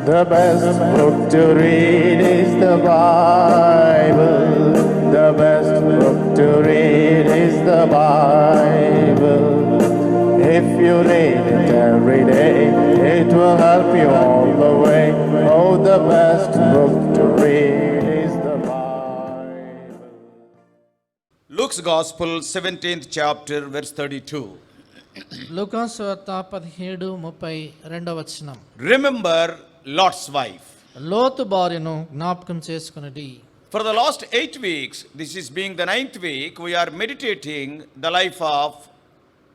The best book to read is the Bible. The best book to read is the Bible. If you read it every day, it will help you all the way. Oh, the best book to read is the Bible. Luke's Gospel, 17th chapter, verse 32. లూకాసు వార్త 17:32 వచనం. Remember Lot's wife. లోతు భార్యను జ్ఞాపకం చేసుకొనుడి. For the last 8 weeks, this is being the 9th week, we are meditating the life of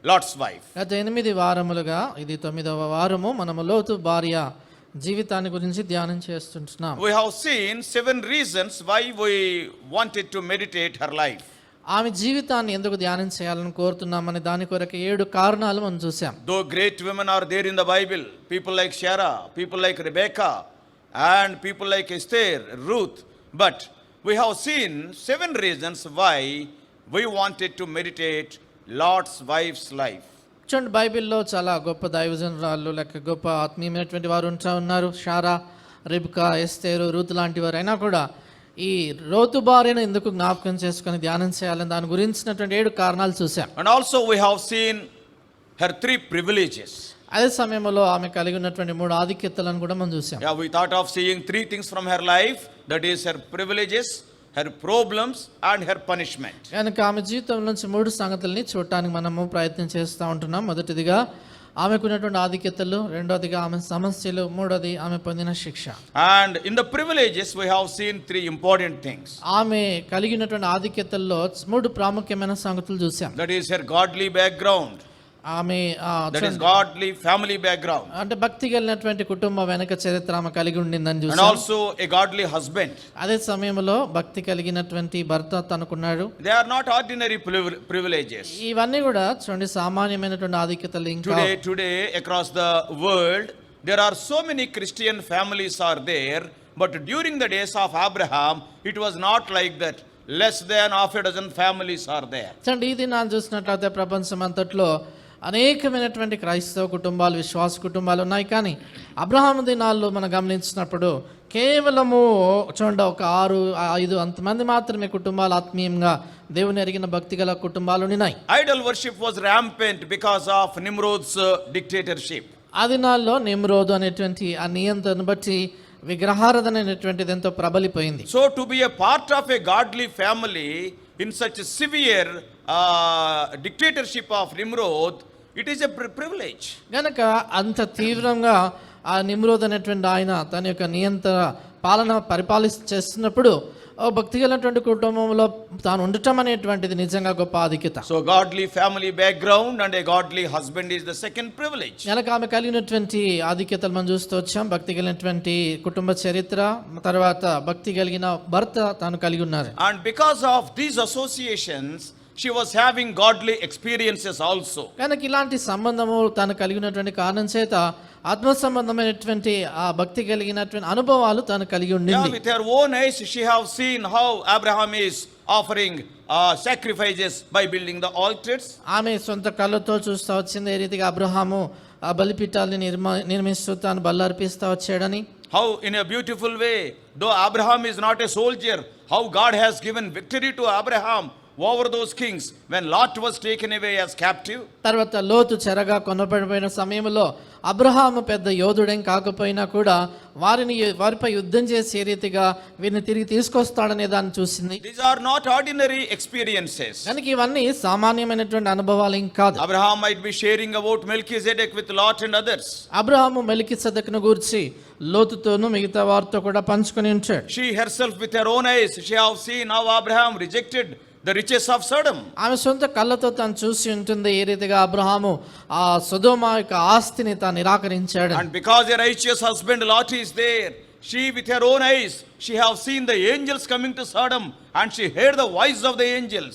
Lot's wife. గత 8 వారములుగా ఇది 9వ వారము. మనము లోతు భార్య జీవితాన్ని గురించి ధ్యానం చేస్తుంటున్నాం. We have seen 7 reasons why we wanted to meditate her life. ఆమె జీవితాన్ని ఎందుకు ధ్యానం చేయాలని కోరుతున్నామని దాని కొరకు 7 కారణాలు మనం చూసాం. Though great women are there in the Bible, people like Sarah, people like Rebecca, and people like Esther, Ruth, but we have seen 7 reasons why we wanted to meditate Lot's wife's life. చూడండి, బైబిల్లో చాలా గొప్ప దైవజనురాళ్ళు లేక గొప్ప ఆత్మీయమైనటువంటి వారు ఉన్నారు. Sarah, Rebecca, ఎస్తేరు, Ruth లాంటి వారు. అయినా కూడా ఈ లోతు భార్యను ఎందుకు జ్ఞాపకం చేసుకొని ధ్యానం చేయాలని దాని గురించినటువంటి 7 కారణాలు చూసాం. And also we have seen her 3 privileges. అదే సమయంలో ఆమె కలిగి ఉన్నటువంటి 3 ఆధిక్యతలను కూడా మనం చూసాం. Yeah, we thought of seeing 3 things from her life, that is her privileges, her problems and her punishment. కనుక ఆమె జీవితం నుంచి 3 సంగతుల్ని చూడటానికి మనము ప్రయత్నం చేస్తూ ఉంటున్నాం. మొదటిదిగా ఆమెకున్నటువంటి ఆధిక్యతలు, రెండోదిగా ఆమె సమస్యలు, మూడోది ఆమె పొందిన శిక్ష. And in the privileges we have seen 3 important things. ఆమె కలిగినటువంటి ఆధిక్యతల్లో 3 ప్రాముఖ్యమైన సంగతులు చూసాం. That is her godly background. ఆమె That is godly family background. అంటే భక్తి కలిగినటువంటి కుటుంబ వెనక చరిత్ర ఆమె కలిగి ఉండిందని And చూసాం. also a godly husband. అదే సమయంలో భక్తి కలిగినటువంటి భర్త తనకున్నాడు. They are not ordinary privileges. ఇవన్నీ కూడా చూడండి సామాన్యమైనటువంటి ఆధిక్యతలు. ఇంకా Today across the world there are so many Christian families are there, but during the days of Abraham it was not like that. Less than half a dozen families are there. చూడండి, ఇది నా చూసినట్లయితే ప్రపంచం అంతట్లో అనేకమైనటువంటి క్రైస్తవ కుటుంబాలు, విశ్వాస కుటుంబాలు ఉన్నాయి. కానీ అబ్రహాము దినాల్లో మనం గమనించినప్పుడు కేవలము చూడండి ఒక 6-5 అంతమంది మాత్రమే కుటుంబాలు ఆత్మీయంగా దేవుని ఎరిగిన భక్తి గల కుటుంబాలు ఉన్నాయి. Idol worship was rampant because of Nimrod's dictatorship. ఆ దినాల్లో నిమ్రోదు అనేటువంటి ఆ నియంత్రణ బట్టి విగ్రహారాధన అనేటువంటిది ఎంతో ప్రబలిపోయింది. So to be a part of a godly family in such a severe dictatorship of Nimrod, it is a privilege. గనక అంత తీవ్రంగా ఆ నిమ్రోద్ అనేటువంటి ఆయన తన యొక్క నియంత్రణ పాలన చేస్తున్నప్పుడు భక్తి కలిగినటువంటి కుటుంబంలో తాను ఉండటం అనేటువంటిది నిజంగా గొప్ప ఆధిక్యత. So godly family background and a godly husband is the second privilege. కనుక ఆమె కలిగినటువంటి ఆధిక్యతలు మనం చూస్తూ వచ్చాం. భక్తి కలిగినటువంటి కుటుంబ చరిత్ర, తర్వాత భక్తి కలిగిన భర్త తాను కలిగి ఉన్నారు. And because of these associations she was having godly experiences also. కనుక ఇలాంటి సంబంధము తాను కలిగినటువంటి కారణం చేత ఆత్మ సంబంధమైనటువంటి ఆ భక్తి కలిగినటువంటి అనుభవాలు తాను కలిగి ఉండింది. With her own eyes she have seen how Abraham is offering sacrifices by building the altars. ఆమె సొంత కళ్ళతో చూస్తూ వచ్చింది ఏ రీతిగా అబ్రహాము ఆ బలిపీఠాలని నిర్మిస్తూ తాను బల్లర్పిస్తూ వచ్చాడని. How in a beautiful way, though Abraham is not a soldier, how God has given victory to Abraham over those kings when Lot was taken away as captive. తర్వాత లోతు చెరగా కొనబడిపోయిన సమయంలో అబ్రహాము పెద్ద యోధుడేం కాకపోయినా కూడా వారిపై యుద్ధం చేసే రీతిగా వీరిని తిరిగి తీసుకొస్తాడనే దాన్ని చూసింది. These are not ordinary experiences. కనుక ఇవన్నీ సామాన్యమైనటువంటి అనుభవాలు ఏం కాదు. Abraham might be sharing about Melchizedek with Lot and others. Abraham మెల్కీసెదెకును గూర్చి లోతుతోనూ మిగతా వారితో కూడా పంచుకొని ఉంటాడు. She herself with her own eyes she have seen how Abraham rejected the riches of Sodom. ఆమె సొంత కళ్ళతో తాను చూసి ఉంటుంది ఏ రీతిగా అబ్రహాము ఆ సొదొమ యొక్క ఆస్తిని తాను నిరాకరించాడు. And because a righteous husband Lot is there, she with her own eyes she have seen the angels coming to Sodom and she heard the voice of the angels.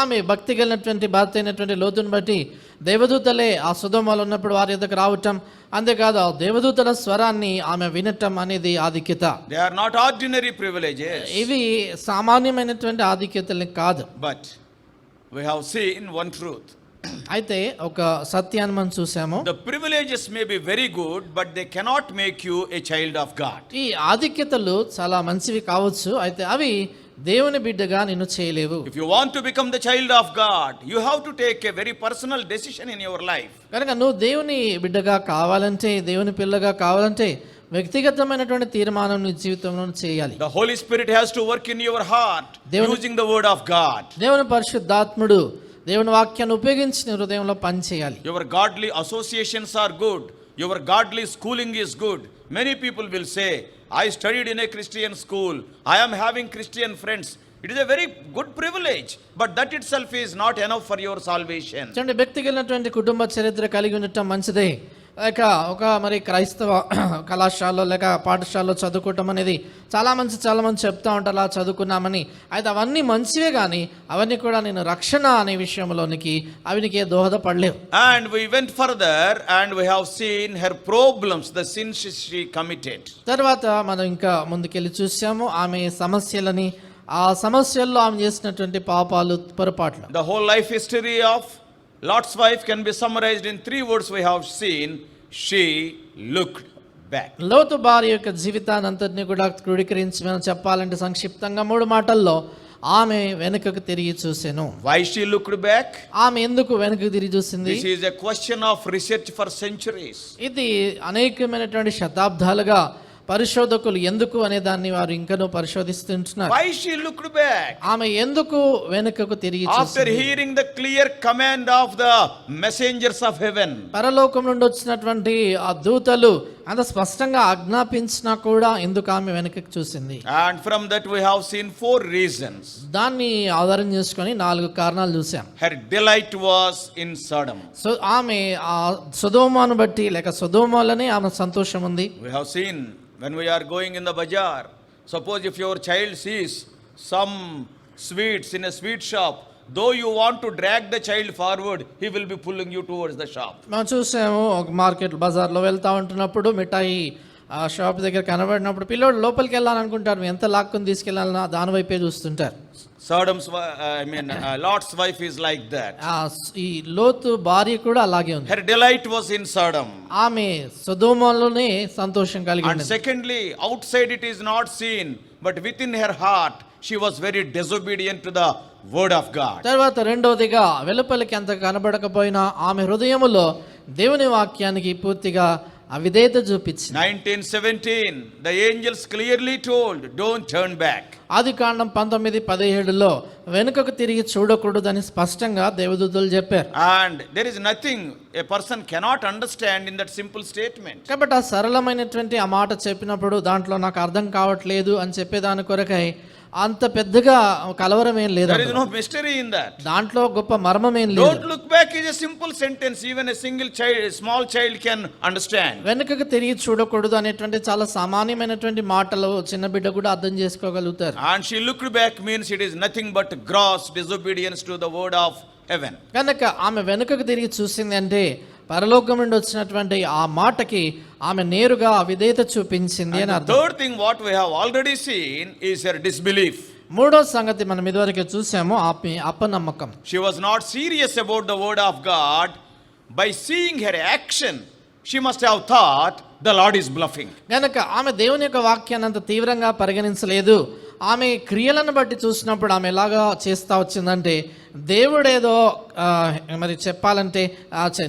ఆమె భక్తి కలిగినటువంటి భర్త అయినటువంటి లోతుని బట్టి దేవదూతలే ఆ సొదొమలో ఉన్నప్పుడు వారి ఎదుకు రావటం, అంతేకాదు ఆ దేవదూతల స్వరాన్ని ఆమె వినటం అనేది ఆధిక్యత. They are not ordinary privileges. ఇవి సామాన్యమైనటువంటి ఆధిక్యతలు కాదు. But we have seen one truth. అయితే ఒక సత్యాన్ని మనం చూసాము. The privileges may be very good, but they cannot make you a child of God. ఈ ఆధిక్యతలు చాలా మంచివి కావచ్చు, అయితే అవి దేవుని బిడ్డగా నిన్ను చేయలేవు. If you want to become the child of God, you have to take a very personal decision in your life. కనుక నువ్వు దేవుని బిడ్డగా కావాలంటే, దేవుని పిల్లగా కావాలంటే వ్యక్తిగతమైనటువంటి తీర్మానం నీ జీవితంలో చేయాలి. The Holy Spirit has to work in your heart using the word of God. దేవుని పరిశుద్ధాత్ముడు దేవుని వాక్యాన్ని ఉపయోగించి నీ హృదయంలో పని చేయాలి. Your godly associations are good. Your godly schooling is good. Many people will say, I studied in a Christian school. I am having Christian friends. It is a very good privilege, but that itself is not enough for your salvation. చూడండి, వ్యక్తిగతమైనటువంటి కుటుంబ చరిత్ర కలిగి ఉండటం మంచిదే, లేక ఒక మరి క్రైస్తవ కళాశాలలో లేక పాఠశాలలో చదువుకోవటం అనేది చాలా మంది చెప్తా ఉంటారు అలా చదువుకున్నామని. అయితే అవన్నీ మంచివే, కానీ అవన్నీ కూడా నేను రక్షణ అనే విషయంలోనికి అవి నీకే దోహదపడలేవు. And we went further and we have seen her problems, the sins she committed. తర్వాత మనం ఇంకా ముందుకెళ్ళి చూసాము ఆమె సమస్యలని, ఆ సమస్యల్లో ఆమె చేసినటువంటి పాపాలు, పొరపాట్లు. The whole life history of Lot's wife can be summarized in 3 words we have seen. She looked back. లోతు భార్య యొక్క జీవితాన్ని అంతటిని కూడా క్రోడీకరించి మనం చెప్పాలంటే సంక్షిప్తంగా 3 మాటల్లో ఆమె వెనుకకు తిరిగి చూసెను. Why she looked back? ఆమె ఎందుకు వెనుకకు తిరిగి చూసింది? This is a question of research for centuries. ఇది అనేకమైనటువంటి శతాబ్దాలుగా పరిశోధకులు ఎందుకు అనే దాన్ని వారు ఇంకనూ పరిశోధిస్తుంటున్నారు. Why she looked back? ఆమె ఎందుకు వెనుకకు తిరిగి After చూసింది? hearing the clear command of the messengers of heaven. పరలోకం నుండి వచ్చినటువంటి ఆ దూతలు అంత స్పష్టంగా ఆజ్ఞాపించినా కూడా ఎందుకు ఆమె వెనుకకు చూసింది? And from that we have seen 4 reasons. దాన్ని ఆధారం చేసుకొని 4 కారణాలు చూసాం. Her delight was in Sodom. So ఆమె ఆ సొదొమను బట్టి లేక సొదొమలోనే ఆమె సంతోషం ఉంది. We have seen when we are going in the bazaar, suppose if your child sees some sweets in a sweet shop, though you want to drag the child forward, he will be pulling you towards the shop. మనం చూసాము, ఒక market బజార్లో వెళ్తా ఉంటున్నప్పుడు మిఠాయి ఆ shop దగ్గర కనబడినప్పుడు పిల్లోడు లోపలికి వెళ్ళాలనుకుంటారు, ఎంత లాక్కుని తీసుకెళ్ళాలన్నా దాని వైపే చూస్తుంటారు. Lot's wife is like that. ఈ లోతు భార్య కూడా అలాగే ఉంది. Her delight was in Sodom. ఆమె సొదొమలోనే సంతోషం కలిగి And ఉంది. secondly, outside it is not seen, but within her heart she was very disobedient to the word of God. తర్వాత రెండవదిగా వెలుపలికి అంత కనబడకపోయినా ఆమె హృదయములో దేవుని వాక్యానికి పూర్తిగా అవిధేయత చూపించింది. 19:17 the angels clearly told, don't turn back. ఆదికాండం 19:17లో వెనుకకు తిరిగి చూడకూడదని స్పష్టంగా దేవదూతలు చెప్పారు. And there is nothing a person cannot understand in that simple statement. కాబట్టి ఆ సరళమైనటువంటి ఆ మాట చెప్పినప్పుడు దాంట్లో నాకు అర్థం కావట్లేదు అని చెప్పేదాని కొరకై అంత పెద్దగా కలవరం ఏం లేదు. There is no mystery in that. దాంట్లో గొప్ప మర్మం ఏం లేదు. Don't look back is a simple sentence, even a single child, a small child can understand. వెనుకకు తిరిగి చూడకూడదు అనేటువంటి చాలా సామాన్యమైనటువంటి మాటలు చిన్న బిడ్డ కూడా అర్థం చేసుకోగలుగుతారు. And she looked back means it is nothing but gross disobedience to the word of heaven. కనుక ఆమె వెనుకకు తిరిగి చూసింది అంటే పరలోకం నుండి వచ్చినటువంటి ఆ మాటకి ఆమె నేరుగా అవిధేయత చూపించింది అని అర్థం. Third thing what we have already seen is her disbelief. మూడో సంగతి మనం ఇదివరకే చూసాము, అపనమ్మకం. She was not serious about the word of God. By seeing her action, she must have thought the Lord is bluffing. కనుక ఆమె దేవుని యొక్క వాక్యాన్ని అంత తీవ్రంగా పరిగణించలేదు. ఆమె క్రియలను బట్టి చూసినప్పుడు ఆమె ఎలాగా చేస్తా వచ్చిందంటే దేవుడేదో మరి చెప్పాలంటే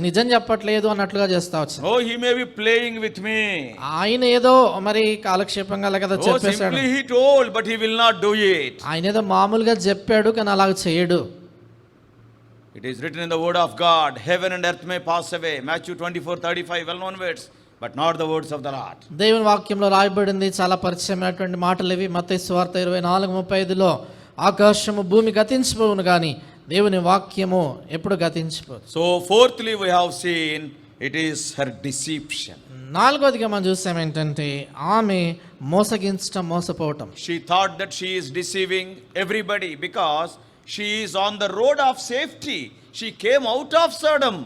నిజం చెప్పట్లేదు అన్నట్లుగా చేస్తా వచ్చింది. Oh, he may be playing with me. ఆయన ఏదో మరి కాలక్షేపంగా లేక చెప్పేశాడు. Simply he told, but he will not do it. ఆయన ఏదో మామూలుగా చెప్పాడు కానీ అలాగ చేయడు. It is written in the word of God, heaven and earth may pass away. Matthew 24:35, well-known words, but not the words of the Lord. దేవుని వాక్యంలో రాయబడింది, చాలా పరిచయమైనటువంటి మాటలు ఇవి. మత్తయి సువార్త 24:35లో ఆకాశము భూమి గతించిపోవును కానీ దేవుని వాక్యము ఎప్పుడు గతించిపోదు. So fourthly we have seen it is her deception. నాలుగోదిగా మనం చూసాం ఏంటంటే ఆమె మోసపోవటం. She thought that she is deceiving everybody because she is on the road of safety. She came out of Sodom.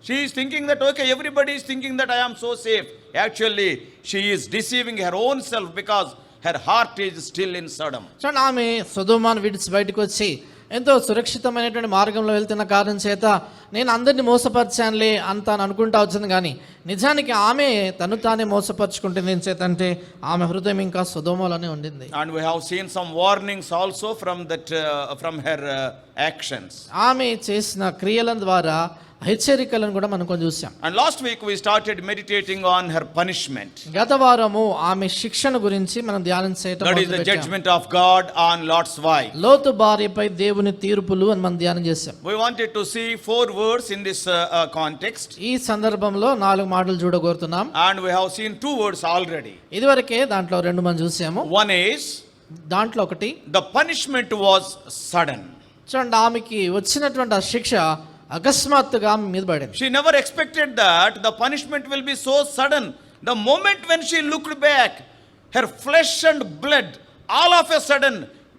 She is thinking that okay, everybody is thinking that I am so safe. Actually, she is deceiving her own self because her heart is still in Sodom. చూడండి, ఆమె సొదొమను విడిచి బయటకు వచ్చి ఎంతో సురక్షితమైనటువంటి మార్గంలో వెళ్తున్న కారణం చేత నేను అందరిని మోసపరిచానులే అంత అని అనుకుంటా వచ్చింది, కానీ నిజానికి ఆమె తను తానే మోసపరుచుకుంటుంది. ఏం చేతంటే ఆమె హృదయం ఇంకా సొదొమలోనే ఉండింది. And we have seen some warnings also from her actions. ఆమె చేసిన క్రియల ద్వారా హెచ్చరికలను కూడా మనం కొంచెం చూసాం. And last week we started meditating on her punishment. గత వారము ఆమె శిక్షణ గురించి మనం ధ్యానం చేయటం That is the మొదలుపెట్టాం. judgment of God on Lot's wife. లోతు భార్యపై దేవుని తీర్పులు అని మనం ధ్యానం చేసాం. We wanted to see 4 words in this context. ఈ సందర్భంలో 4 మాటలు చూడగోరుతున్నాం. And we have seen 2 words already. ఇదివరకే దాంట్లో 2 మనం చూసాము. One is, దాంట్లో ఒకటి, the punishment was sudden. చూడండి, ఆమెకి వచ్చినటువంటి ఆ శిక్ష అకస్మాత్తుగా ఆమె మీద పడింది. She never expected that the punishment will be so sudden. The moment when she looked back, her flesh and blood, all of a sudden,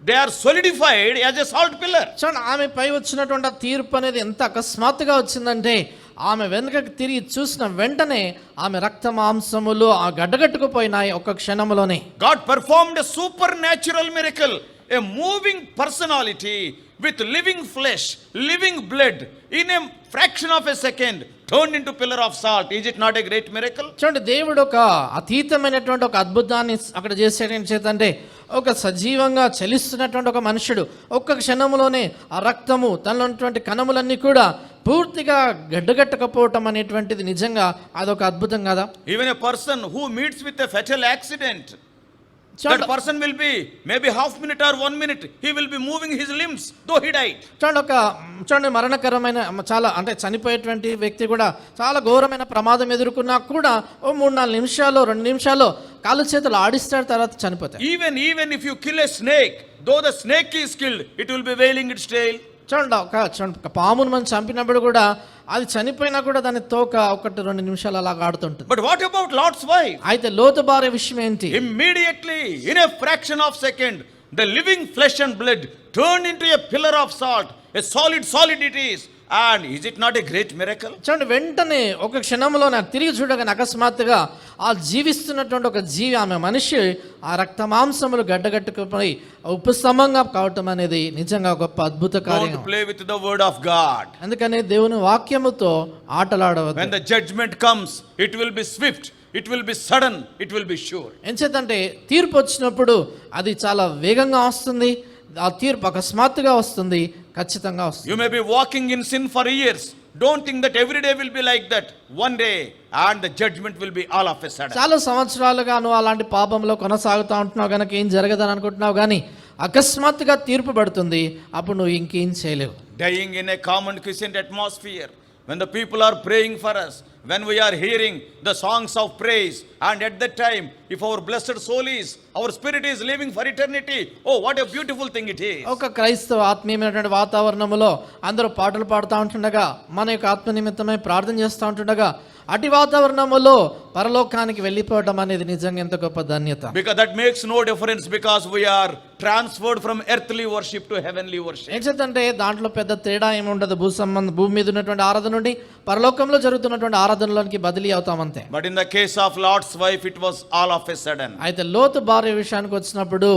they are solidified as a salt pillar. చూడండి, ఆమె పై వచ్చినటువంటి ఆ తీర్పు అనేది ఎంత అకస్మాత్తుగా వచ్చిందంటే ఆమె వెనుకకు తిరిగి చూసిన వెంటనే ఆమె రక్త మాంసములు ఆ గడ్డగట్టుకుపోయినాయి ఒక్క క్షణంలోనే. God performed a supernatural miracle. A moving personality with living flesh, living blood, in a fraction of a second turned into pillar of salt. Is it not a great miracle? చూడండి, దేవుడు ఒక అతీతమైనటువంటి ఒక అద్భుతాన్ని అక్కడ చేసేయడం చేతంటే ఒక సజీవంగా చలిస్తున్నటువంటి ఒక మనుషుడు ఒక్క క్షణంలోనే ఆ రక్తము తనలో ఉన్నటువంటి కణములన్నీ కూడా పూర్తిగా గడ్డగట్టకపోవటం అనేటువంటిది నిజంగా అదొక అద్భుతం కదా. Even a person who meets with a fatal accident, that person will be maybe half minute or 1 minute, he will be moving his limbs though he died. చూడండి మరణకరమైన చాలా అంటే చనిపోయేటువంటి వ్యక్తి కూడా చాలా ఘోరమైన ప్రమాదం ఎదుర్కొన్నా కూడా ఓ 3-4 నిమిషాలు 2 నిమిషాలు కాళ్ళు చేతులు ఆడిస్తాడు, తర్వాత చనిపోతాయి. Even if you kill a snake, though the snake is killed, it will be wailing its tail. చూడండి, ఒక పామును మనం చంపినప్పుడు కూడా అది చనిపోయినా కూడా దాని తోక 1-2 నిమిషాలు అలా ఆడుతుంటుంది. But what about Lot's wife? అయితే లోతు భార్య విషయం ఏంటి? Immediately, in a fraction of second, the living flesh and blood turned into a pillar of salt. A solid it is. And is it not a great miracle? చూడండి, వెంటనే ఒక క్షణంలో నాకు తిరిగి చూడగానే అకస్మాత్తుగా ఆ జీవిస్తున్నటువంటి ఒక జీవి ఆమె మనిషి ఆ రక్త మాంసములు గడ్డగట్టుకుపోయి ఉపస్తంభంగా కావటం అనేది నిజంగా గొప్ప అద్భుత కార్యం. Don't play with the word of God. అందుకనే దేవుని వాక్యముతో ఆటలాడవద్దు. When the judgment comes, it will be swift, it will be sudden, it will be sure. ఎంచేతంటే తీర్పు వచ్చినప్పుడు అది చాలా వేగంగా వస్తుంది, ఆ తీర్పు అకస్మాత్తుగా వస్తుంది, ఖచ్చితంగా వస్తుంది. You may be walking in sin for years. Don't think that every day will be like that. One day and the judgment will be all of a sudden. చాలా సంవత్సరాలుగా నువ్వు అలాంటి పాపంలో కొనసాగుతూ ఉంటున్నావు కనుక ఏం జరగదని అనుకుంటున్నావు, కానీ అకస్మాత్తుగా తీర్పు పడుతుంది, అప్పుడు నువ్వు ఇంకేం చేయలేవు. Dying in a common quiescent atmosphere, when the people are praying for us, when we are hearing the songs of praise, and at that time, if our blessed soul is, our spirit is living for eternity, oh what a beautiful thing it is. ఒక క్రైస్తవ ఆత్మీయమైనటువంటి వాతావరణంలో అందరూ పాటలు పాడుతూ ఉంటుండగా, మన యొక్క ఆత్మ నిమిత్తమై ప్రార్థన చేస్తూ ఉంటుండగా, అటు వాతావరణములో పరలోకానికి వెళ్ళిపోవడం అనేది నిజంగా ఎంత గొప్ప ధన్యత. Because that makes no difference, because we are transferred from earthly worship to heavenly worship. ఏంటంటే దాంట్లో పెద్ద తేడా ఏమి ఉండదు. భూమి మీద ఉన్నటువంటి ఆరాధన నుండి పరలోకంలో జరుగుతున్నటువంటి ఆరాధనలోనికి బదిలీ అవుతామంతే. But in the case of Lot's wife, it was all of a sudden. అయితే లోతు భార్య విషయానికి వచ్చినప్పుడు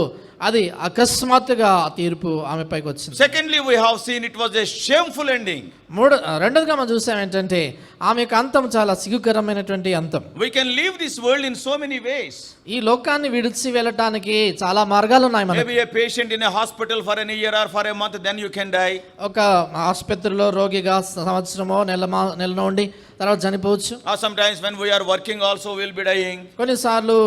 అది అకస్మాత్తుగా తీర్పు ఆమె పైకి వచ్చింది. Secondly, we have seen it was a shameful ending. రెండోదిగా మనం చూసాం ఏంటంటే ఆమె యొక్క అంతం చాలా సిగ్గుకరమైనటువంటి అంతం. We can leave this world in so many ways. ఈ లోకాన్ని విడిచి వెళ్ళటానికి చాలా మార్గాలు ఉన్నాయి మనకి. Maybe a patient in a hospital for an year or for a month, then you can die. ఒక ఆసుపత్రిలో రోగిగా సంవత్సరమో నెల ఉండి తర్వాత చనిపోవచ్చు. Or sometimes when we are working also we will be dying. కొన్నిసార్లు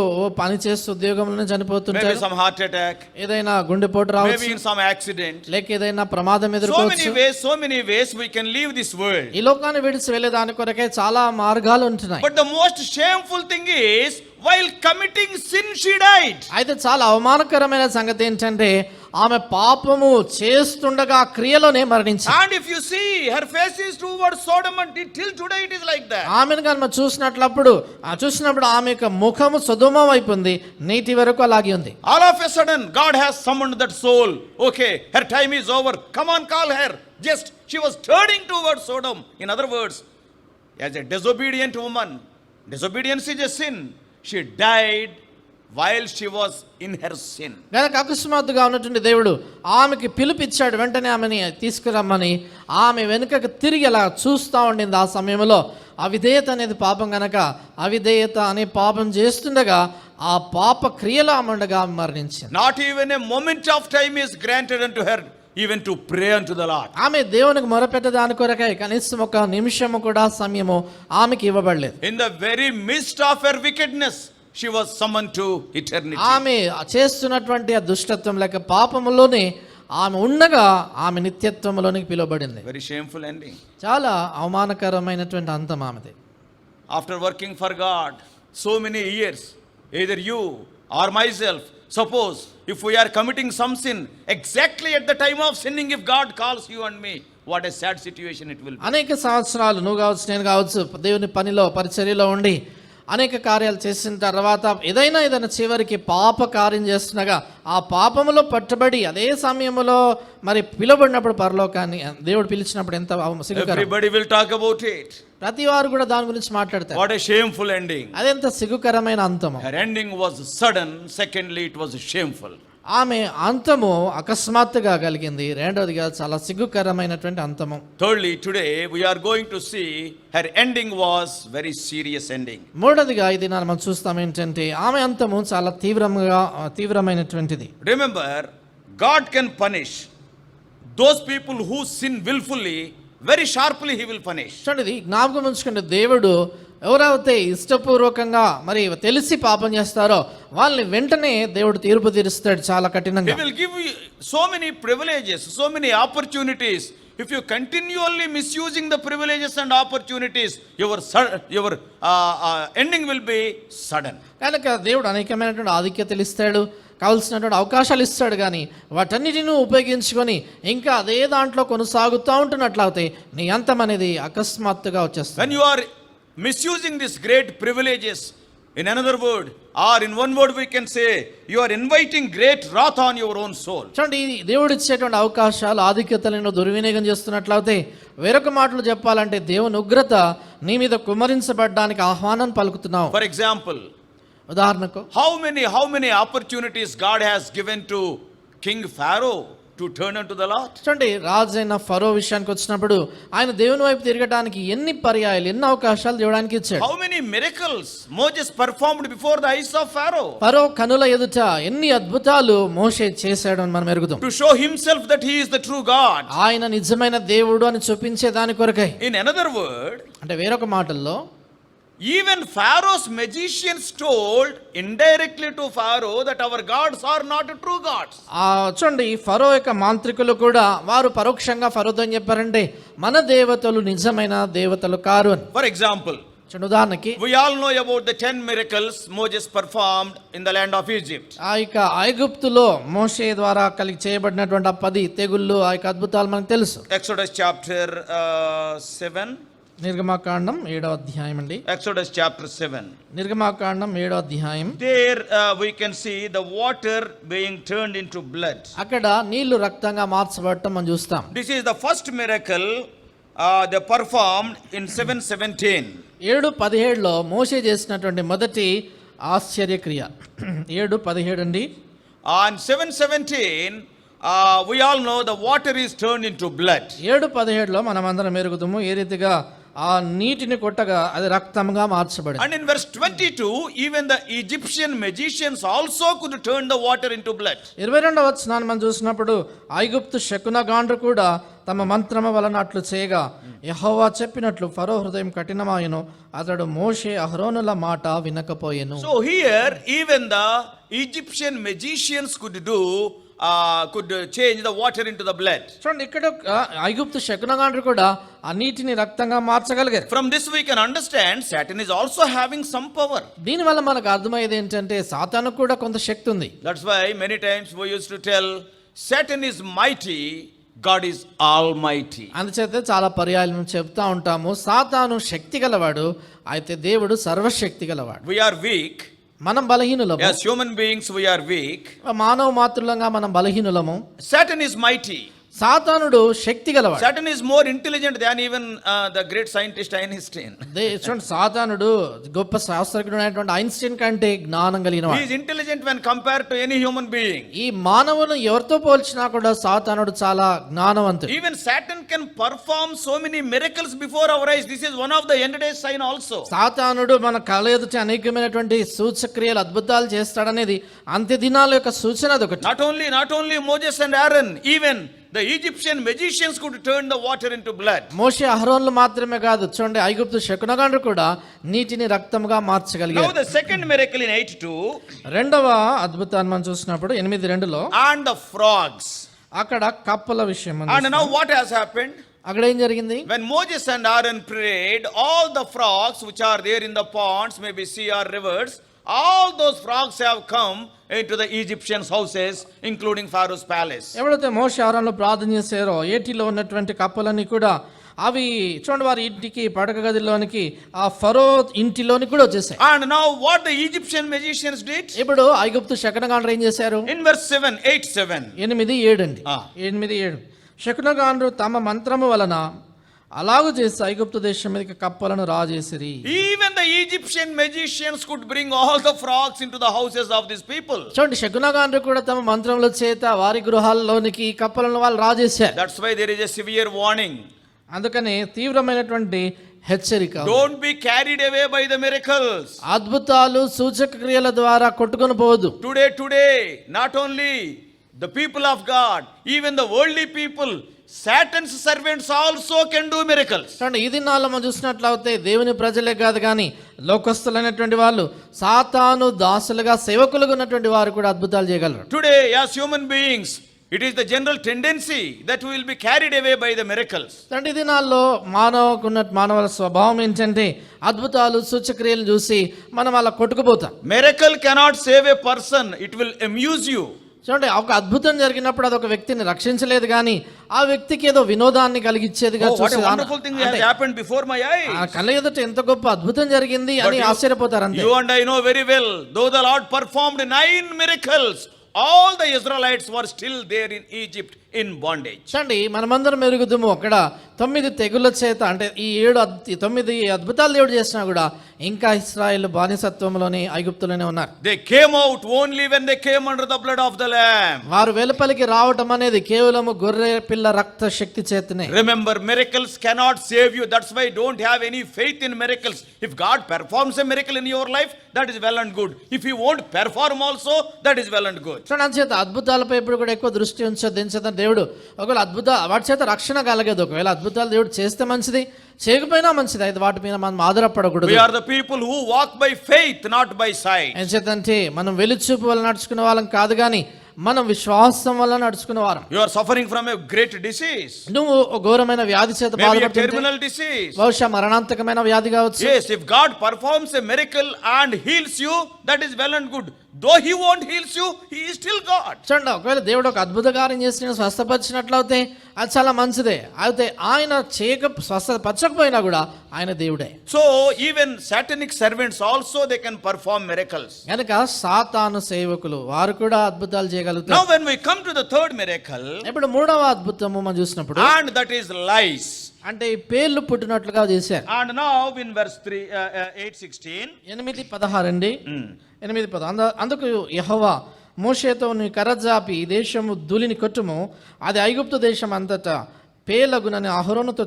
పని చేస్తూ ఉద్యోగంలోనే చనిపోతుంటారు. Maybe some heart attack. ఏదైనా గుండెపోటు రావచ్చు. Maybe in some accident. లేక ఏదైనా ప్రమాదం ఎదుర్కోవచ్చు. So many ways we can leave this world. ఈ లోకాన్ని విడిచి వెళ్ళే దాని కొరకే చాలా మార్గాలు ఉంటున్నాయి. But the most shameful thing is, while committing sin she died. అయితే చాలా అవమానకరమైన సంగతి ఏంటంటే ఆమె పాపము చేస్తుండగా క్రియలోనే మరణించింది. And if you see, her face is towards Sodom, and till today it is like that. ఆమెను కానీ మనం చూసినప్పుడు ఆమె యొక్క ముఖము సొదొమ వైపు ఉంది, నేటి వరకు అలాగే ఉంది. All of a sudden God has summoned that soul. Okay, her time is over, come on, call her. Just she was turning towards Sodom. In other words, as a disobedient woman, disobedience is a sin. She died while she was in her sin. గనక అకస్మాత్తుగా ఉన్నటువంటి దేవుడు ఆమెకి పిలుపిచ్చాడు, వెంటనే ఆమెని తీసుకురమ్మని. ఆమె వెనుకకు తిరిగి అలా చూస్తూ ఉండింది. ఆ సమయంలో అవిధేయత అనేది పాపం గనక అవిధేయత అనే పాపం చేస్తుండగా ఆ పాప క్రియలో ఆమె ఉండగా ఆమె మరణించింది. Not even a moment of time is granted unto her even to pray unto the Lord. ఆమె దేవునికి మొరపెట్టదాని కొరకై కనీసం ఒక నిమిషము కూడా సమయము ఆమెకి ఇవ్వబడలేదు. In the very midst of her wickedness, she was summoned to eternity. ఆమె చేస్తున్నటువంటి ఆ దుష్టత్వం లేక పాపములోనే ఆమె ఉండగా ఆమె నిత్యత్వంలోనికి పిలువబడింది. Very shameful ending. చాలా అవమానకరమైనటువంటి అంతం ఆమెది. After working for God so many years, either you or myself, suppose if we are committing some sin, exactly at the time of sinning, if God calls you and me, what a sad situation it will be. అనేక సంవత్సరాలు నువ్వు కావచ్చు, నేను కావచ్చు, దేవుని పనిలో పరిచర్యలో ఉండి అనేక కార్యాలు చేసిన తర్వాత ఏదైనా చివరికి పాప కార్యం చేస్తుండగా ఆ పాపములో పట్టుబడి అదే సమయంలో మరి పిలువబడినప్పుడు పరలోకాన్ని దేవుడు పిలిచినప్పుడు ఎంత సిగ్గుకరం. Everybody will talk about it. ప్రతి వారు కూడా దాని గురించి మాట్లాడతారు. What a shameful ending. అదెంత సిగ్గుకరమైన అంతము. Her ending was sudden. Secondly, it was shameful. ఆమె అంతము అకస్మాత్తుగా కలిగింది. రెండవదిగా చాలా సిగ్గుకరమైనటువంటి అంతము. Thirdly, today we are going to see her ending was very serious ending. మూడవదిగా ఇది మనం చూస్తాం ఏంటంటే ఆమె అంతము చాలా తీవ్రమైనటువంటిది. Remember, God can punish those people who sin willfully. Very sharply he will punish. చూడండి, జ్ఞాపకం ఉంచుకోండి, దేవుడు ఎవరైతే ఇష్టపూర్వకంగా మరి తెలిసి పాపం చేస్తారో వాళ్ళని వెంటనే దేవుడు తీర్పు తీరుస్తాడు చాలా కఠినంగా. He will give you so many privileges, so many opportunities. If you continually misusing the privileges and opportunities, your ending will be sudden. కనుక దేవుడు అనేకమైనటువంటి ఆధిక్యతలు ఇస్తాడు, కావలసినటువంటి అవకాశాలు ఇస్తాడు. కానీ వాటన్నిటిని ఉపయోగించుకొని ఇంకా అదే దాంట్లో కొనసాగుతూ ఉంటున్నట్లయితే నీ అంతం అనేది అకస్మాత్తుగా వచ్చేస్తుంది. When you are misusing these great privileges, in another word, or in one word we can say, you are inviting great wrath on your own soul. చూడండి, దేవుడు ఇచ్చేటువంటి అవకాశాలు ఆధిక్యతలను దుర్వినియోగం చేస్తున్నట్లయితే వేరొక మాటలు చెప్పాలంటే దేవుని ఉగ్రత నీ మీద కుమ్మరించబడ్డానికి ఆహ్వానం పలుకుతున్నావు. For example, ఉదాహరణకు how many opportunities God has given to King Pharaoh to turn unto the Lord? చూడండి, రాజైన ఫరో విషయానికి వచ్చినప్పుడు ఆయన దేవుని వైపు తిరగడానికి ఎన్ని పర్యాయాలు, ఎన్ని అవకాశాలు దేవుడానికి ఇచ్చాడు. How many miracles Moses performed before the eyes of Pharaoh? ఫరో కనుల ఎదుట ఎన్ని అద్భుతాలు మోషే చేశాడు అని మనం ఎరుగుదాం. To show himself that he is the true God. ఆయన నిజమైన దేవుడు అని చూపించే దాని కొరకై. In another word, అంటే వేరొక మాటల్లో even Pharaoh's magicians told indirectly to Pharaoh that our gods are not true gods. చూడండి, ఫరో యొక్క మాంత్రికులు కూడా వారు పరోక్షంగా ఫరోతో ఏం చెప్పారంటే మన దేవతలు నిజమైన దేవతలు కారు అని. For example, ఉదాహరణకి we all know about the 10 miracles Moses performed in the land of Egypt. ఆ యొక్క ఐగుప్తులో మోషే ద్వారా కలిగి చేయబడినటువంటి 10 తెగుళ్ళు, ఆ యొక్క అద్భుతాలు మనకు తెలుసు. Exodus chapter 7. నిర్గమాకాండం 7వ అధ్యాయం అండి. Exodus chapter 7. నిర్గమాకాండం 7వ అధ్యాయం. There we can see the water being turned into blood. అక్కడ నీళ్లు రక్తంగా మార్చబడటం మనం చూస్తాం. This is the first miracle they performed in 7:17. 7:17లో మోషే చేసినటువంటి మొదటి ఆశ్చర్యక్రియ. 7:17 అండి. On 7:17 we all know the water is turned into blood. 7:17లో మనం అందరం ఎరుగుతాము ఏ రీతిగా ఆ నీటిని కొట్టగా అది రక్తంగా మార్చబడింది. And in verse 22 even the Egyptian magicians also could turn the water into blood. 22వ వచనాన్ని మనం చూసినప్పుడు ఐగుప్తు శకునగాండ్రు కూడా తమ మంత్రము వలన అట్లు చేయగా యెహోవా చెప్పినట్లు ఫరో హృదయం కఠినమాయెను, అతడు మోషే అహరోనుల మాట వినకపోయెను. So here even the Egyptian magicians could change the water into the blood. చూడండి, ఇక్కడ ఐగుప్తు శకునగాండ్రు కూడా ఆ నీటిని రక్తంగా మార్చగలిగారు. From this we can understand Satan is also having some power. దీని వల్ల మనకు అర్థమయ్యేది ఏంటంటే సాతానుకు కూడా కొంత శక్తి ఉంది. That's why many times we used to tell Satan is mighty, God is almighty. అందుచేత చాలా పర్యాయాలు మేము చెప్తా ఉంటాము, సాతాను శక్తి గలవాడు, అయితే దేవుడు సర్వశక్తి గలవాడు. We are weak. మనం బలహీనులము. As human beings we are weak. మానవ మాతృలంగా మనం బలహీనులము. Satan is mighty. సాతానుడు శక్తి గలవాడు. Satan is more intelligent than even the great scientist Einstein. చూడండి, సాతానుడు గొప్ప శాస్త్రజ్ఞుడైనటువంటి ఐన్స్టీన్ కంటే జ్ఞానం కలిగిన He వాడు. is intelligent when compared to any human being. ఈ మానవుని ఎవరితో పోల్చినా కూడా సాతానుడు చాలా జ్ఞానవంతుడు. Even Satan can perform so many miracles before our eyes. This is one of the end days sign also. సాతానుడు మన కళ్ళ ఎదుట అనేకమైనటువంటి సూచక్రియలు అద్భుతాలు చేస్తాడనేది అంత్య దినాల యొక్క సూచన అదొకటి. Not only Moses and Aaron, even the Egyptian magicians could turn the water into blood. మోషే అహరోన్లు మాత్రమే కాదు, చూడండి ఐగుప్తు శకునగాండ్రు కూడా నీటిని రక్తముగా Now మార్చగలిగారు. the second miracle in 8:2, రెండవ అద్భుతాన్ని మనం చూసినప్పుడు 8:2లో and the frogs. అక్కడ కప్పల విషయం మనం And now చూస్తాం. what has happened? అక్కడ ఏం జరిగింది? When Moses and Aaron prayed, all the frogs which are there in the ponds, maybe sea or rivers, all those frogs have come into the Egyptians' houses, including Pharaoh's palace. ఎవరైతే మోషే అహరోన్లు ప్రార్థన చేశారో ఏటిలో ఉన్నటువంటి కప్పలన్నీ కూడా అవి చూడండి వారి ఇంటికి పడక గదిలోనికి ఆ ఫరో ఇంటిలోని కూడా వచ్చేసాయి. And now what the Egyptian magicians did? ఇప్పుడు ఐగుప్తు శకునగాండ్రు ఏం చేశారు? In verse 7, 8:7. 8:7 అండి. ఆ. 8:7 శకునగాండ్రు తమ మంత్రము వలన అలాగు చేసి ఐగుప్తు దేశం మీదకి కప్పలను రాజేసిరి. Even the Egyptian magicians could bring all the frogs into the houses of these people. చూడండి, శకునగాండ్రు కూడా తమ మంత్రముల చేత వారి గృహాల్లోనికి ఈ కప్పలను వాళ్ళు రాజేశారు. That's why there is a severe warning. అందుకని తీవ్రమైనటువంటి హెచ్చరిక. Don't be carried away by the miracles. అద్భుతాలు సూచక క్రియల ద్వారా కొట్టుకొని పోవద్దు. Today, not only the people of God, even the worldly people, Satan's servants also can do miracles. చూడండి, ఈ దినాల్లో మనం చూసినట్లయితే దేవుని ప్రజలే కాదు కానీ లోకస్తులైనటువంటి వాళ్ళు సాతాను దాసులుగా సేవకులుగా ఉన్నటువంటి వారు కూడా అద్భుతాలు చేయగలరు. Today, as human beings, it is the general tendency that we will be carried away by the miracles. చూడండి, ఈ దినాల్లో మానవుల స్వభావం ఏంటంటే అద్భుతాలు సూచక్రియలు చూసి మనం అలా కొట్టుకుపోతాం. Miracle cannot save a person, it will amuse you. చూడండి, ఒక అద్భుతం జరిగినప్పుడు అది ఒక వ్యక్తిని రక్షించలేదు కానీ ఆ వ్యక్తికి ఏదో వినోదాన్ని కలిగించేదిగా Oh, what a చూసి wonderful thing has happened before my ఆ eyes. కళ్ళ ఎదుట ఎంత గొప్ప అద్భుతం జరిగింది But అని ఆశ్చర్యపోతారు అంతే. you and I know very well, though the Lord performed 9 miracles, all the Israelites were still there in Egypt in bondage. చూడండి, మనమందరం ఎరుగుదుము అక్కడ 9 తెగుళ్ళ చేత అంటే ఈ 9 అద్భుతాలు దేవుడు చేసినా కూడా ఇంకా ఇశ్రాయేల్ బానిసత్వంలోనే ఐగుప్తులోనే ఉన్నారు. They came out only when they came under the blood of the Lamb. వారు వెలుపలికి రావటం అనేది కేవలము గొర్రె పిల్ల రక్త శక్తి చేతనే. Remember, miracles cannot save you. That's why don't have any faith in miracles. If God performs a miracle in your life, that is well and good. If He won't perform also, that is well and good. చూడండి, అంచేత అద్భుతాలపై ఇప్పుడు కూడా ఎక్కువ దృష్టి ఉంచదని దేవుడు ఒకవేళ వాటి చేత రక్షణ కలగదు. ఒకవేళ అద్భుతాలు దేవుడు చేస్తే మంచిది, చేయకపోయినా మంచిది. అయితే వాటి మీద మనం ఆధారపడకూడదు. We are the people who walk by faith, not by sight. ఎంచేతంటే మనం వెలుచూపు వల్ల నడుచుకునే వాళ్ళం కాదు కానీ మనం విశ్వాసం వల్ల నడుచుకునే వారం. You are suffering from a great disease. నువ్వు ఒక ఘోరమైన వ్యాధి చేత Maybe a బాధపడుతుంటే terminal disease. బహుశా మరణాంతకమైన వ్యాధి కావచ్చు. Yes, if God performs a miracle and heals you, that is well and good. Though He won't heals you, He is still God. చూడండి, ఒకవేళ దేవుడు ఒక అద్భుత కార్యం చేసి నేను స్వస్థపరిచినట్లయితే అది చాలా మంచిదే. అయితే ఆయన స్వస్థపరచకపోయినా కూడా ఆయన దేవుడే. So even satanic servants also they can perform miracles. కనుక సాతాను సేవకులు వారు కూడా అద్భుతాలు చేయగలుగుతారు. Now when we come to the third miracle, ఇప్పుడు మూడవ అద్భుతము మనం చూసినప్పుడు and that is lies. అంటే ఈ పేర్లు పుట్టినట్లుగా చేశారు. And now in verse 3, 8:16. 8:16 అండి. 8:10 అందుకు యెహోవా మోషేతో నీ కర్రజాపి ఈ దేశము ధూళిని కొట్టుము, అది ఐగుప్తు దేశం అంతటా పేలగునని అహరోనుతో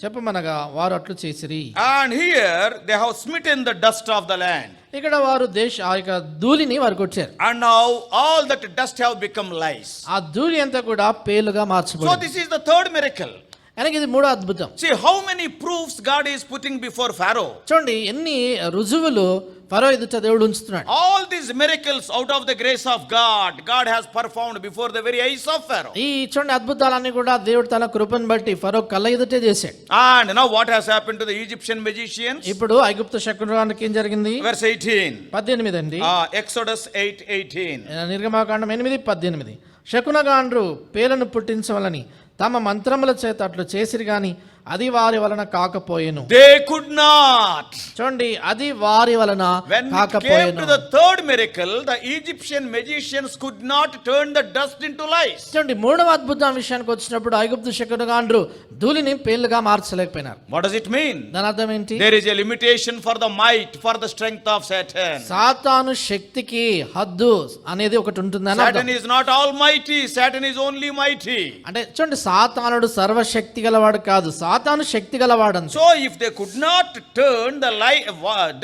చెప్పమనగా వారు అట్లు చేసిరి. And here they have smitten the dust of the land. ఇక్కడ వారు ఆ యొక్క ధూళిని వారు కొట్టారు. And now all that dust have become lies. ఆ ధూళి అంతా కూడా పేలుగా So మార్చబడింది. this is the third miracle. కనుక ఇది మూడో అద్భుతం. See how many proofs God is putting before Pharaoh. చూడండి, ఎన్ని రుజువులు ఫరో ఎదుట దేవుడు ఉంచుతున్నాడు. All these miracles out of the grace of God, God has performed before the very eyes of Pharaoh. ఈ చూడండి అద్భుతాలన్నీ కూడా దేవుడు తన కృపను బట్టి ఫరో కళ్ళ ఎదుటే చేశాడు. And now what has happened to the Egyptian magicians? ఇప్పుడు ఐగుప్తు శకునగాండ్రుకి ఏం జరిగింది? Verse 18. 18 అండి. Exodus 8:18. నిర్గమాకాండం 8:18 శకునగాండ్రు పేలను పుట్టించవలని తమ మంత్రముల చేత అట్లు చేసిరి గాని అది వారి వలన కాకపోయెను. They could not. చూడండి, అది వారి వలన When it came కాకపోయెను. to the third miracle, the Egyptian magicians could not turn the dust into lice. చూడండి, మూడవ అద్భుతం విషయానికి వచ్చినప్పుడు ఐగుప్తు శకునగాండ్రు ధూళిని పేర్లుగా మార్చలేకపోయినారు. What does it mean? దాని అర్థం ఏంటి? There is a limitation for the might, for the strength of Satan. సాతాను శక్తికి హద్దు అనేది ఒకటి ఉంటుందని అర్థం. Satan is not almighty, Satan is only mighty. అంటే చూడండి, సాతానుడు సర్వశక్తి గలవాడు కాదు, సాతాను శక్తి గలవాడు. So if they could not turn the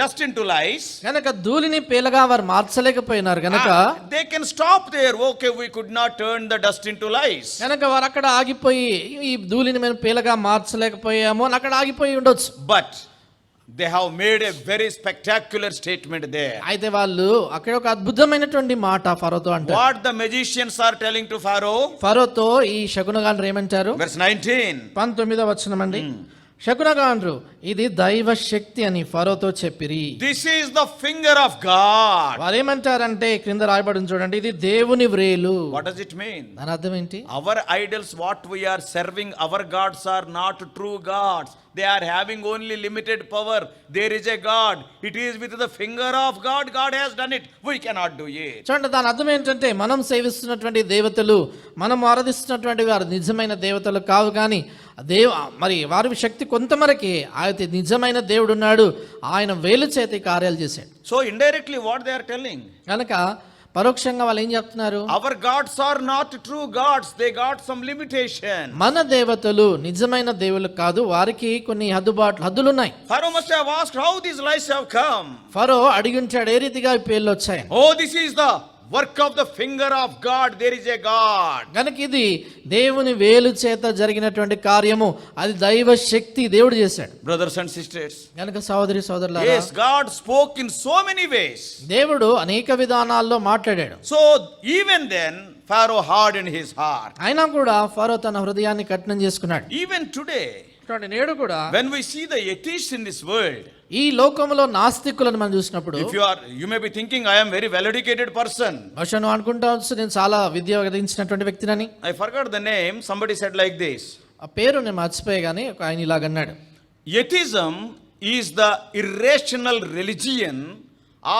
dust into lice, గనక ధూళిని పేలగా వారు మార్చలేకపోయినారు గనక they can stop there. Okay, we could not turn the dust into lice. గనక వారు అక్కడ ఆగిపోయి ఈ ధూళిని మేము పేలగా మార్చలేకపోయాము అని అక్కడ ఆగిపోయి ఉండొచ్చు. But they have made a very spectacular statement there. అయితే వాళ్ళు అక్కడ ఒక అద్భుతమైనటువంటి మాట ఫరోతో అంటారు. What the magicians are telling to Pharaoh? ఫరోతో ఈ శకునగాండ్రు ఏమంటారు? Verse 19. 19వ వచనం అండి. శకునగాండ్రు ఇది దైవ శక్తి అని ఫరోతో చెప్పిరి. This is the finger of God. వారు ఏమంటారంటే క్రింద రాయబడింది చూడండి, ఇది దేవుని వ్రేలు. What does it mean? దాని అర్థం ఏంటి? Our idols, what we are serving, our gods are not true gods. They are having only limited power. There is a God. It is with the finger of God. God has done it. We cannot do it. చూడండి, దాని అర్థం ఏంటంటే మనం సేవిస్తున్నటువంటి దేవతలు, మనం ఆరాధిస్తున్నటువంటి వారు నిజమైన దేవతలు కావు, కానీ మరి వారి శక్తి కొంతమరకే. అయితే నిజమైన దేవుడు ఉన్నాడు, ఆయన వేలు చేతి కార్యాలు చేశాడు. So indirectly what they are telling? కనుక పరోక్షంగా వాళ్ళు ఏం చెప్తున్నారు? Our gods are not true gods. They got some limitation. మన దేవతలు నిజమైన దేవుళ్ళు కాదు, వారికి కొన్ని హద్దులు ఉన్నాయి. Pharaoh must have asked how these lies have come. ఫరో అడిగి ఉంటాడు, ఏ రీతిగా ఈ పేర్లు వచ్చాయి. Oh, this is the work of the finger of God. There is a God. కనుక ఇది దేవుని వేలు చేత జరిగినటువంటి కార్యము, అది దైవ శక్తి, దేవుడు చేశాడు. Brothers and sisters. కనుక సహోదరి సోదరులారా, Yes, God spoke in so many ways. దేవుడు అనేక విధానాల్లో మాట్లాడాడు. So even then Pharaoh hardened his heart. అయినా కూడా ఫరో తన హృదయాన్ని కఠినం చేసుకున్నాడు. Even today, చూడండి, నేడు కూడా when we see the atheists in this world, ఈ లోకంలో నాస్తికులను మనం చూసినప్పుడు, if you may be thinking I am very well educated person. బహుశా నువ్వు అనుకుంటావచ్చు నేను చాలా విద్య గడించినటువంటి వ్యక్తినని. I forgot the name. Somebody said like this. ఆ పేరు నేను మర్చిపోయా, కానీ ఒక ఆయన ఇలాగన్నాడు, Atheism is the irrational religion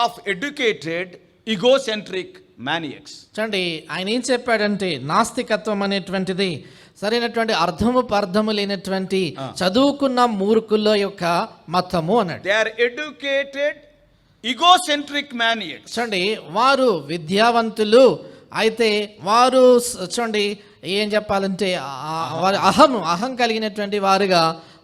of educated egocentric maniacs. చూడండి, ఆయన ఏం చెప్పాడంటే నాస్తికత్వం అనేటువంటిది సరైనటువంటి అర్థము లేనటువంటి చదువుకున్న మూర్ఖుల యొక్క మతము అన్నాడు. They are educated egocentric maniacs. చూడండి, వారు విద్యావంతులు, అయితే వారు చూడండి ఏం చెప్పాలంటే వారు అహం కలిగినటువంటి వారుగా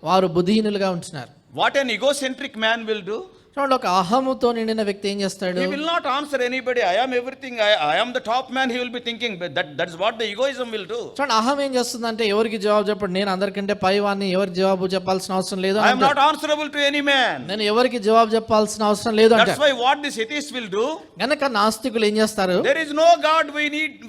వారు బుద్ధిహీనులుగా ఉంటున్నారు. What an egocentric man will do? చూడండి, ఒక అహముతో నిండిన వ్యక్తి ఏం చేస్తాడు? He will not answer anybody. I am everything. I am the top man. He will be thinking that is what the egoism will do. చూడండి, అహం ఏం చేస్తుందంటే ఎవరికి జవాబు చెప్పడు, నేను అందరికంటే పైవాన్ని, ఎవరికి జవాబు చెప్పాల్సిన అవసరం లేదు, I am not answerable to any man. నేను ఎవరికి జవాబు చెప్పాల్సిన అవసరం లేదు అంటే. That's why what this atheist will do? గనక నాస్తికులు ఏం చేస్తారు? There is no God.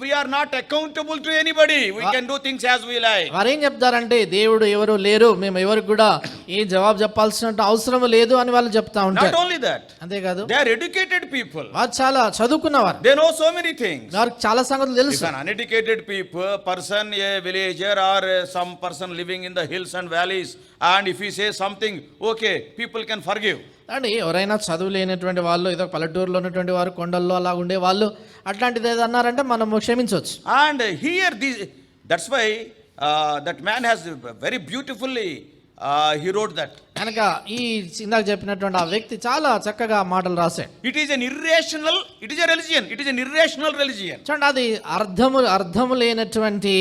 We are not accountable to anybody. We can do things as we like. వారు ఏం చెప్తారంటే దేవుడు ఎవరు లేరు, మేము ఎవరికి కూడా ఏ జవాబు చెప్పాల్సిన అవసరం లేదు అని వాళ్ళు చెప్తా ఉంటారు. Not only that, అంతేకాదు they are educated people. వారు చాలా చదువుకున్నవారు, They know so many things. వారికి చాలా సంగతులు If తెలుసు. an uneducated person, a villager or some person living in the hills and valleys, and if he says something, okay, people can forgive. అండి, ఎవరైనా చదువు లేనటువంటి వాళ్ళు, ఏదో పల్లెటూరులో ఉన్నటువంటి వారు, కొండల్లో అలా ఉండే వాళ్ళు అట్లాంటిది ఏదో అన్నారంటే మనం క్షమించవచ్చు. And here, that's why that man has very beautifully he wrote that. కనుక ఈ ఇందాక చెప్పినటువంటి ఆ వ్యక్తి చాలా చక్కగా మాటలు రాశాడు. It is an irrational, it is a religion. It is an irrational religion. చూడండి, అది అర్థము లేనటువంటి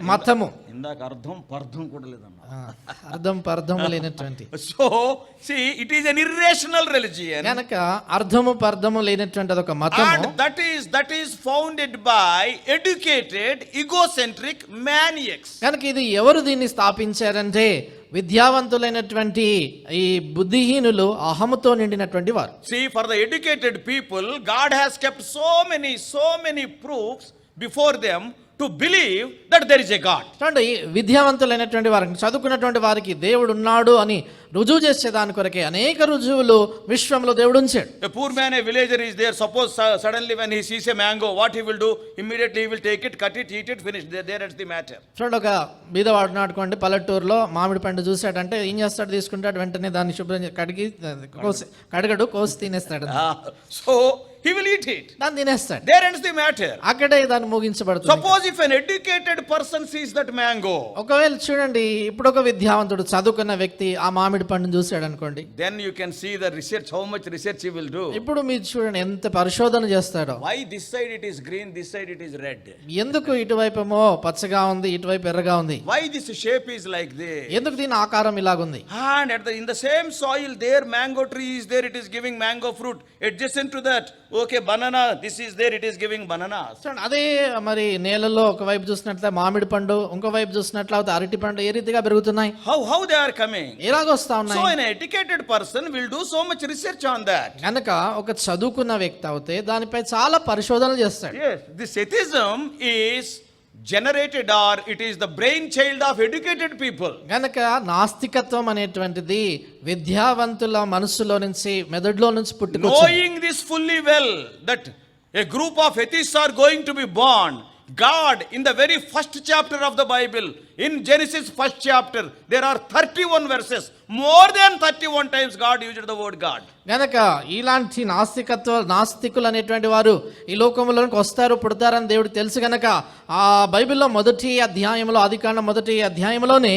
మతము. ఇందాక అర్థం కూడా లేదన్న. అర్థము లేనటువంటి. So see, it is an irrational religion. కనుక అర్థము లేనటువంటి అదొక మతము. And that is founded by educated egocentric maniacs. కనుక ఇది ఎవరు దీన్ని స్థాపించారంటే విద్యావంతులైనటువంటి ఈ బుద్ధిహీనులు, అహముతో నిండినటువంటి వారు. See, for the educated people, God has kept so many proofs before them to believe that there is a God. చూడండి విద్యావంతులైనటువంటి వారికి చదువుకున్నటువంటి వారికి దేవుడు ఉన్నాడు అని రుజువు చేసే దాని కొరకే అనేక రుజువులు విశ్వంలో దేవుడు ఉంచాడు. A poor man, a villager is there. Suppose suddenly when he sees a mango, what he will do? Immediately he will take it, cut it, eat it, finish. There is the matter. చూడండి ఒక బీదవాడు నాటుకోండి పల్లెటూరులో మామిడి పండు చూసాడంటే ఏం చేస్తాడు, తీసుకుంటాడు, వెంటనే దాన్ని శుభ్రం కడగడు, కోసి తినేస్తాడు, So he will eat it. దాన్ని తినేస్తాడు. There ends the matter. అక్కడే దాన్ని ముగించబడుతుంది. Suppose if an educated person sees that mango, ఒకవేళ చూడండి ఇప్పుడు ఒక విద్యావంతుడు చదువుకున్న వ్యక్తి ఆ మామిడి పండును చూశాడు అనుకోండి, then you can see the research, how much research he will do. ఇప్పుడు మీరు చూడండి ఎంత పరిశోధన చేస్తాడో. Why this side it is green, this side it is red? ఎందుకు ఇటువైపేమో పచ్చగా ఉంది, ఇటువైపు ఎర్రగా ఉంది, Why this shape is like this? ఎందుకు దీని ఆకారం ఇలాగుంది. And in the same soil there mango tree is there, it is giving mango fruit. Adjacent to that, okay, banana, this is there, it is giving bananas. చూడండి అదే మరి నేలలో ఒకవైపు చూసినట్లయితే మామిడి పండు, ఇంకోవైపు చూసినట్లయితే అరటి పండు ఏ రీతిగా పెరుగుతున్నాయి, How they are coming? ఎలాగొస్తా So ఉన్నాయి. an educated person will do so much research on that. కనుక ఒక చదువుకున్న వ్యక్తి అవుతే దానిపై చాలా పరిశోధనలు చేస్తాడు. Yes, this atheism is generated, or it is the brainchild of educated people. గనక నాస్తికత్వం అనేటువంటిది విద్యావంతుల మనసులో నుంచి మెదడులో నుంచి పుట్టుకొచ్చింది. Knowing this fully well, that a group of atheists are going to be born, God in the very first chapter of the Bible, in Genesis first chapter, there are 31 verses. More than 31 times God used the word God. గనక ఇలాంటి నాస్తికులు అనేటువంటి వారు ఈ లోకంలోకి వస్తారు, పుడతారని దేవుడు తెలుసు. గనక ఆ బైబిల్లో మొదటి అధ్యాయంలో, ఆదికాండం మొదటి అధ్యాయంలోనే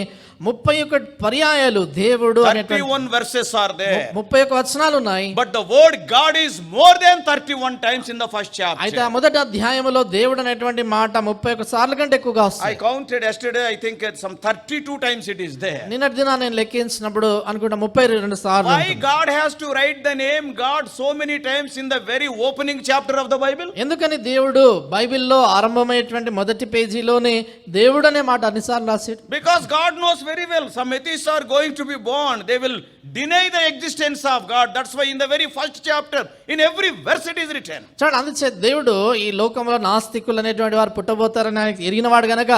31 పర్యాయాలు దేవుడు 31 verses are there. 31 వచనాలు ఉన్నాయి. But the word God is more than 31 times in the first అయితే chapter. ఆ మొదటి అధ్యాయంలో దేవుడు అనేటువంటి మాట 31 సార్లు కంటే ఎక్కువగా I వస్తుంది. counted yesterday, I think some 32 times it is there. నిన్నటి దిన నేను లెక్కించినప్పుడు అనుకుంటా 32 సార్లు Why ఉంటుంది. God has to write the name God so many times in the very opening chapter of the Bible? ఎందుకని దేవుడు బైబిల్లో ఆరంభమైనటువంటి మొదటి పేజీలోనే దేవుడు అనే మాట అన్నిసార్లు రాశాడు. Because God knows very well some atheists are going to be born, they will deny the existence of God. That's why in the very first chapter, in every verse it is written. చూడండి అందుచే దేవుడు ఈ లోకంలో నాస్తికులు అనేటువంటి వారు పుట్టబోతారని ఆయన ఎరిగినవాడు గనక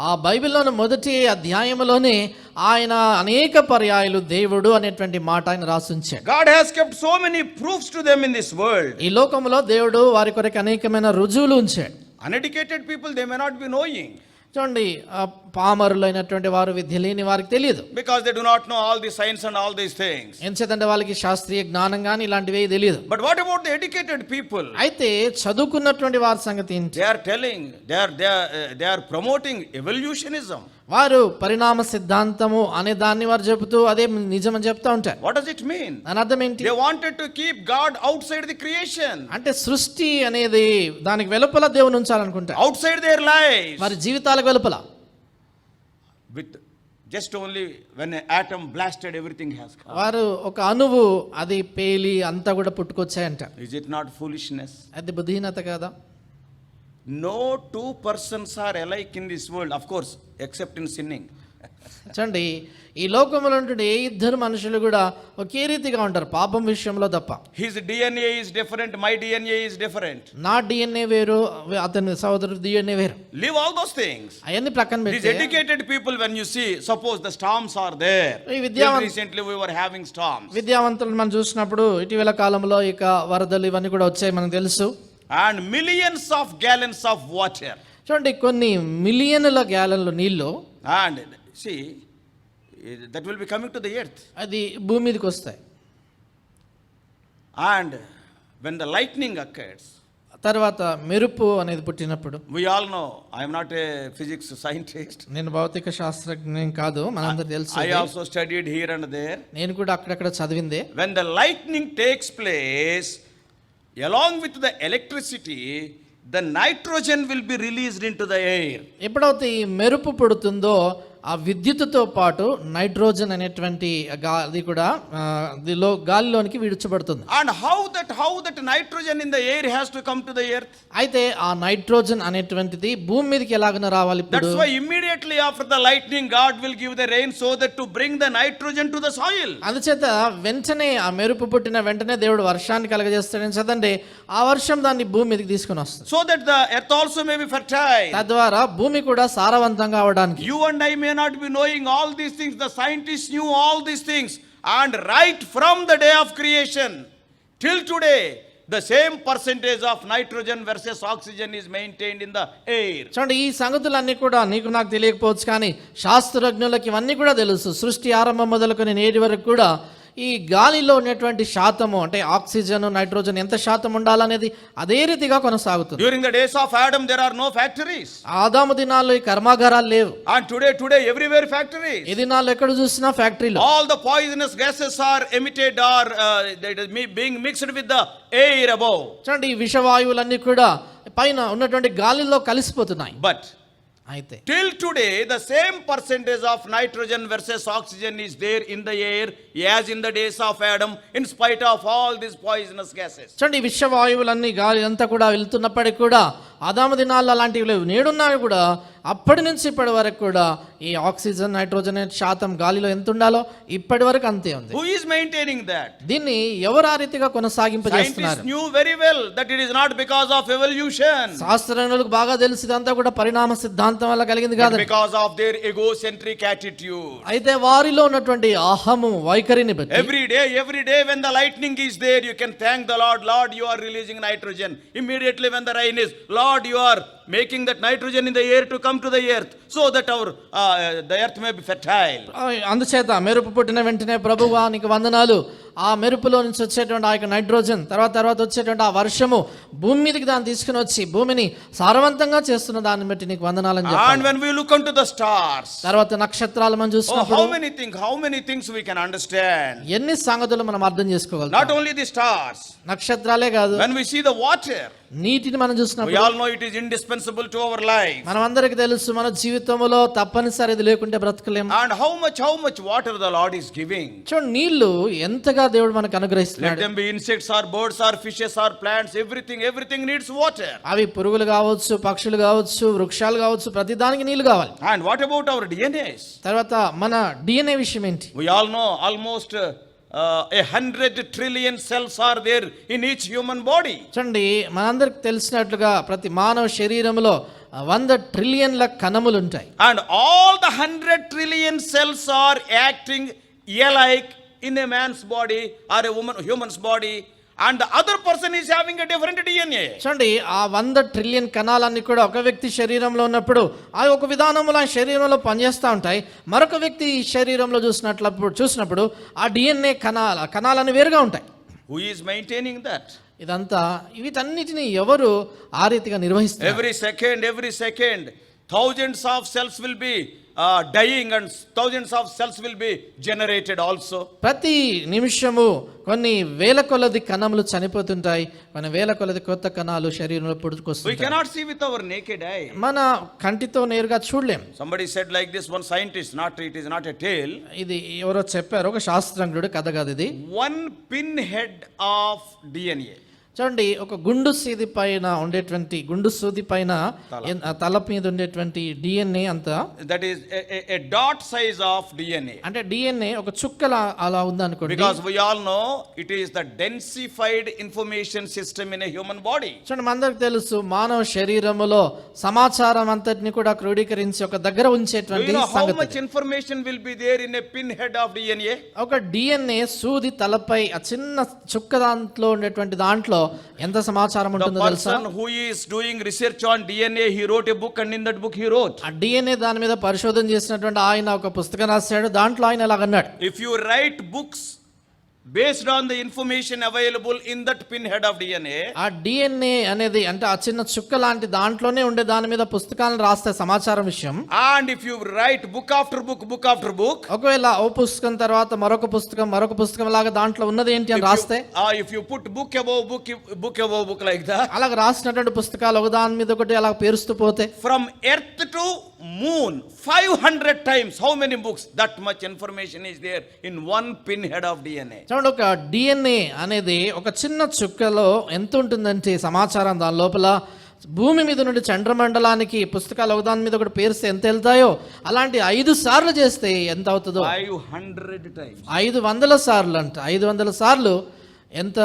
ఆ బైబిల్లోని మొదటి అధ్యాయంలోనే ఆయన అనేక పర్యాయాలు దేవుడు అనేటువంటి మాట ఆయన రాసుంచాడు. God has kept so many proofs to them in this world. ఈ లోకంలో దేవుడు వారి కొరకు అనేకమైన రుజువులు ఉంచాడు. Uneducated people, they may not be knowing, చూడండి పామరులైనటువంటి వారు, విద్య లేని వారికి తెలియదు. because they do not know all the science and all these things. ఎంచేతంటే వాళ్ళకి శాస్త్రీయ జ్ఞానం కానీ ఇలాంటివి తెలియదు. But what about the educated people? అయితే చదువుకున్నటువంటి వారి సంగతి ఏంటి? They are telling, they are promoting evolutionism. వారు పరిణామ సిద్ధాంతము అనే దాన్ని వారు చెబుతూ అదే నిజమని చెప్తా ఉంటారు. What does it mean? దాని అర్థం ఏంటి? They wanted to keep God outside the creation, అంటే సృష్టి అనేది దానికి వెలుపల దేవుని ఉంచాలనుకుంటారు, outside their lives. వారి జీవితాలకు వెలుపల. With just only when an atom blasted, everything has come. వారు ఒక అణువు అది పేలి అంతా కూడా పుట్టుకొచ్చాయంట. Is it not foolishness? అది బుద్ధిహీనత కదా? No two persons are alike in this world, of course, except in sinning. చూడండి ఈ లోకంలో ఉండే ఏ ఇద్దరు మనుషులు కూడా ఒకే రీతిగా ఉంటారు పాపం విషయంలో తప్ప. His DNA is different, my DNA is different. నా డిఎన్ఏ వేరు, అతని సహోదరుడు డిఎన్ఏ వేరు. Leave all those things. అవన్నీ ప్రక్కన These పెట్టి educated people, when you see, suppose the storms are there. ఈ విద్యావంత- Recently we were having storms. విద్యావంతులను మనం చూసినప్పుడు ఇటీవల కాలంలో ఇక వరదలు ఇవన్నీ కూడా వచ్చాయి మనకు తెలుసు. And millions of gallons of water. చూడండి కొన్ని మిలియన్ల గ్యాలన్లు నీళ్లు And see, that will be coming to the earth. అది భూమి మీదకి వస్తాయి. And when the lightning occurs, తర్వాత మెరుపు అనేది పుట్టినప్పుడు, we all know, I am not a physics scientist. నేను భౌతిక శాస్త్రజ్ఞం కాదు, మనందరూ తెలుసు. I also studied here and there. నేను కూడా అక్కడక్కడ చదివిందే. When the lightning takes place, along with the electricity, the nitrogen will be released into the air. ఎప్పుడైతే ఈ మెరుపు పుడుతుందో ఆ విద్యుత్తుతో పాటు నైట్రోజన్ అనేటువంటి అది కూడా గాలిలోనికి విడిచబడుతుంది. And how that nitrogen in the air has to come to the earth? అయితే ఆ నైట్రోజన్ అనేటువంటిది భూమి మీదకి ఎలాగన రావాలి? ఇప్పుడు That's why immediately after the lightning God will give the rain so that to bring the nitrogen to the soil. అందుచేత వెంటనే ఆ మెరుపు పుట్టిన వెంటనే దేవుడు వర్షాన్ని కలగజేస్తాడని చదండి, ఆ వర్షం దాన్ని భూమి మీదకి తీసుకొని వస్తుంది. So that the earth also may be fertile. తద్వారా భూమి కూడా సారవంతంగా అవడానికి. You and I may not be knowing all these things. The scientists knew all these things. And right from the day of creation till today, the same percentage of nitrogen versus oxygen is maintained in the air. చూడండి, ఈ సంగతులన్నీ కూడా నీకు నాకు తెలియకపోవచ్చు, కానీ శాస్త్రజ్ఞులకి ఇవన్నీ కూడా తెలుసు. సృష్టి ఆరంభం మొదలుకొని నేటి వరకు కూడా ఈ గాలిలో ఉన్నటువంటి శాతము, అంటే ఆక్సిజన్ నైట్రోజన్ ఎంత శాతం ఉండాలనేది అదే రీతిగా కొనసాగుతుంది. During the days of Adam there are no factories. ఆదాము దినాల్లో ఈ కర్మాగారాలు లేవు. And today everywhere factories. ఈ దినాల్లో ఎక్కడ చూసినా ఫ్యాక్టరీలు. All the poisonous gases are emitted or being mixed with the air above. చూడండి, ఈ విషవాయువులన్నీ కూడా పైన ఉన్నటువంటి గాలిలో కలిసిపోతున్నాయి. But అయితే till today the same percentage of nitrogen versus oxygen is there in the air as in the days of Adam, in spite of all these poisonous gases. చూడండి, విషవాయువులన్నీ గాలి అంతా కూడా వెళ్తున్నప్పటికీ కూడా ఆదాము దినాల్లో అలాంటివి లేవు. నేడున్నాయి కూడా అప్పటి నుంచి ఇప్పటి వరకు కూడా ఈ ఆక్సిజన్ నైట్రోజన్ శాతం గాలిలో ఎంత ఉండాలో ఇప్పటి వరకు అంతే ఉంది. Who is maintaining that? దీన్ని ఎవరు ఆ రీతిగా కొనసాగింపజేస్తున్నారు? Scientists knew very well that it is not because of evolution. శాస్త్రజ్ఞులకు బాగా తెలుసు ఇదంతా కూడా పరిణామ సిద్ధాంతం వల్ల కలిగింది కాదు, because of their egocentric attitude. అయితే వారిలో ఉన్నటువంటి అహము వైఖరిని బట్టి every day when the lightning is there, you can thank the Lord, you are releasing nitrogen. Immediately when the rain is, Lord, you are making that nitrogen in the air to come to the earth so that the earth may be fertile. అందుచేత మెరుపు పుట్టిన వెంటనే ప్రభువా నీకు వందనాలు, ఆ మెరుపులో నుంచి వచ్చేటువంటి ఆ యొక్క నైట్రోజన్ తర్వాత వచ్చేటువంటి ఆ వర్షము భూమి మీదకి దాన్ని తీసుకుని వచ్చి భూమిని సారవంతంగా చేస్తున్న దాన్ని బట్టి నీకు వందనాలని చెప్పాలి. And when we look unto the stars, తర్వాత నక్షత్రాలు మనం చూసినప్పుడు how many things we can understand. ఎన్ని సంగతులు మనం అర్థం చేసుకోగలుగుతాం. Not only the stars, నక్షత్రాలే కాదు, when we see the water, నీటిని మనం we చూసినప్పుడు all know it is indispensable to our life. మనం అందరికీ తెలుసు మన జీవితంలో తప్పనిసరి ఇది లేకుంటే బ్రతకలేం. And how much water the Lord is giving. చూడండి, నీళ్లు ఎంతగా దేవుడు మనకు Let అనుగ్రహిస్తున్నాడు. them be insects or birds or fishes or plants, everything needs water. అవి పురుగులు కావచ్చు, పక్షులు కావచ్చు, వృక్షాలు కావచ్చు, ప్రతి దానికి నీళ్లు కావాలి. And what about our DNAs? తర్వాత మన డిఎన్ఏ విషయం ఏంటి? We all know almost 100 trillion cells are there in each human body. చూడండి, మనందరికి తెలిసినట్లుగా ప్రతి మానవ శరీరంలో 100 ట్రిలియన్ల కణములు ఉంటాయి. And all the 100 trillion cells are acting alike in a man's body or a human's body, and the other person is having a different DNA. చూడండి, ఆ 100 trillion కణాలన్నీ కూడా ఒక వ్యక్తి శరీరంలో ఉన్నప్పుడు ఆ ఒక విధానంలో ఆ శరీరంలో పనిచేస్తూ ఉంటాయి. మరొక వ్యక్తి శరీరంలో చూసినప్పుడు ఆ డిఎన్ఏ కణాలన్నీ వేరుగా ఉంటాయి. Who is maintaining that? ఇదంతా వీటన్నిటిని ఎవరు ఆ రీతిగా నిర్వహిస్తారు? Every second thousands of cells will be dying and thousands of cells will be generated also. ప్రతి నిమిషము కొన్ని వేల కొలది కణములు చనిపోతుంటాయి, కొన్ని వేల కొలది కొత్త కణాలు శరీరంలో పుట్టుకొస్తాయి. We cannot see with our naked eye. మన కంటితో నేరుగా చూడలేం. Somebody said like this, one scientist, it is not a tale. ఇది ఎవరో చెప్పారు, ఒక శాస్త్రజ్ఞుడు కథ కాదు ఇది. One pinhead of DNA. చూడండి, ఒక గుండు సూది పైన ఉండేటువంటి తల మీద ఉండేటువంటి డిఎన్ఏ అంతా, that is a dot size of DNA. అంటే డిఎన్ఏ ఒక చుక్కల అలా ఉందనుకోండి. Because we all know it is the densified information system in a human body. చూడండి, మనందరికి తెలుసు మానవ శరీరములో సమాచారం అంతటిని కూడా క్రోడీకరించి ఒక దగ్గర ఉంచేటువంటి Do you know how సంగతి. much information will be there in a pinhead of DNA? ఒక డిఎన్ఏ సూది తలపై ఆ చిన్న చుక్క దాంట్లో ఉండేటువంటి దాంట్లో ఎంత సమాచారం The ఉంటుందో తెలుసా? person who is doing research on DNA, he wrote a book, and in that book he wrote, ఆ డిఎన్ఏ దాని మీద పరిశోధన చేసినటువంటి ఆయన ఒక పుస్తకం రాశాడు. దాంట్లో ఆయన ఇలాగన్నాడు, if you write books based on the information available in that pinhead of DNA. ఆ డిఎన్ఏ అనేది అంటే ఆ చిన్న చుక్క లాంటి దాంట్లోనే ఉండే దాని మీద పుస్తకాలను రాస్తే సమాచారం విషయం. And if you write book after book, ఒకవేళ ఓ పుస్తకం తర్వాత మరొక పుస్తకం లాగా దాంట్లో ఉన్నది ఏంటి అని రాస్తే, if you put book above book like that, అలాగ రాసినటువంటి పుస్తకాలు ఒక దాని మీద ఒకటి అలా పేరుస్తూ పోతే, from earth to moon 500 times, how many books? That much information is there in one pinhead of DNA. చూడండి, ఒక డిఎన్ఏ అనేది ఒక చిన్న చుక్కలో ఎంత ఉంటుందంటే సమాచారం దాని లోపల భూమి మీద నుండి చంద్రమండలానికి పుస్తకాలు ఒకదాని మీద ఒకటి పేరుస్తే ఎంత వెళ్తాయో అలాంటి 5 సార్లు చేస్తే ఎంత అవుతుందో 500 times. 500 సార్లు అంట. 500 సార్లు ఎంత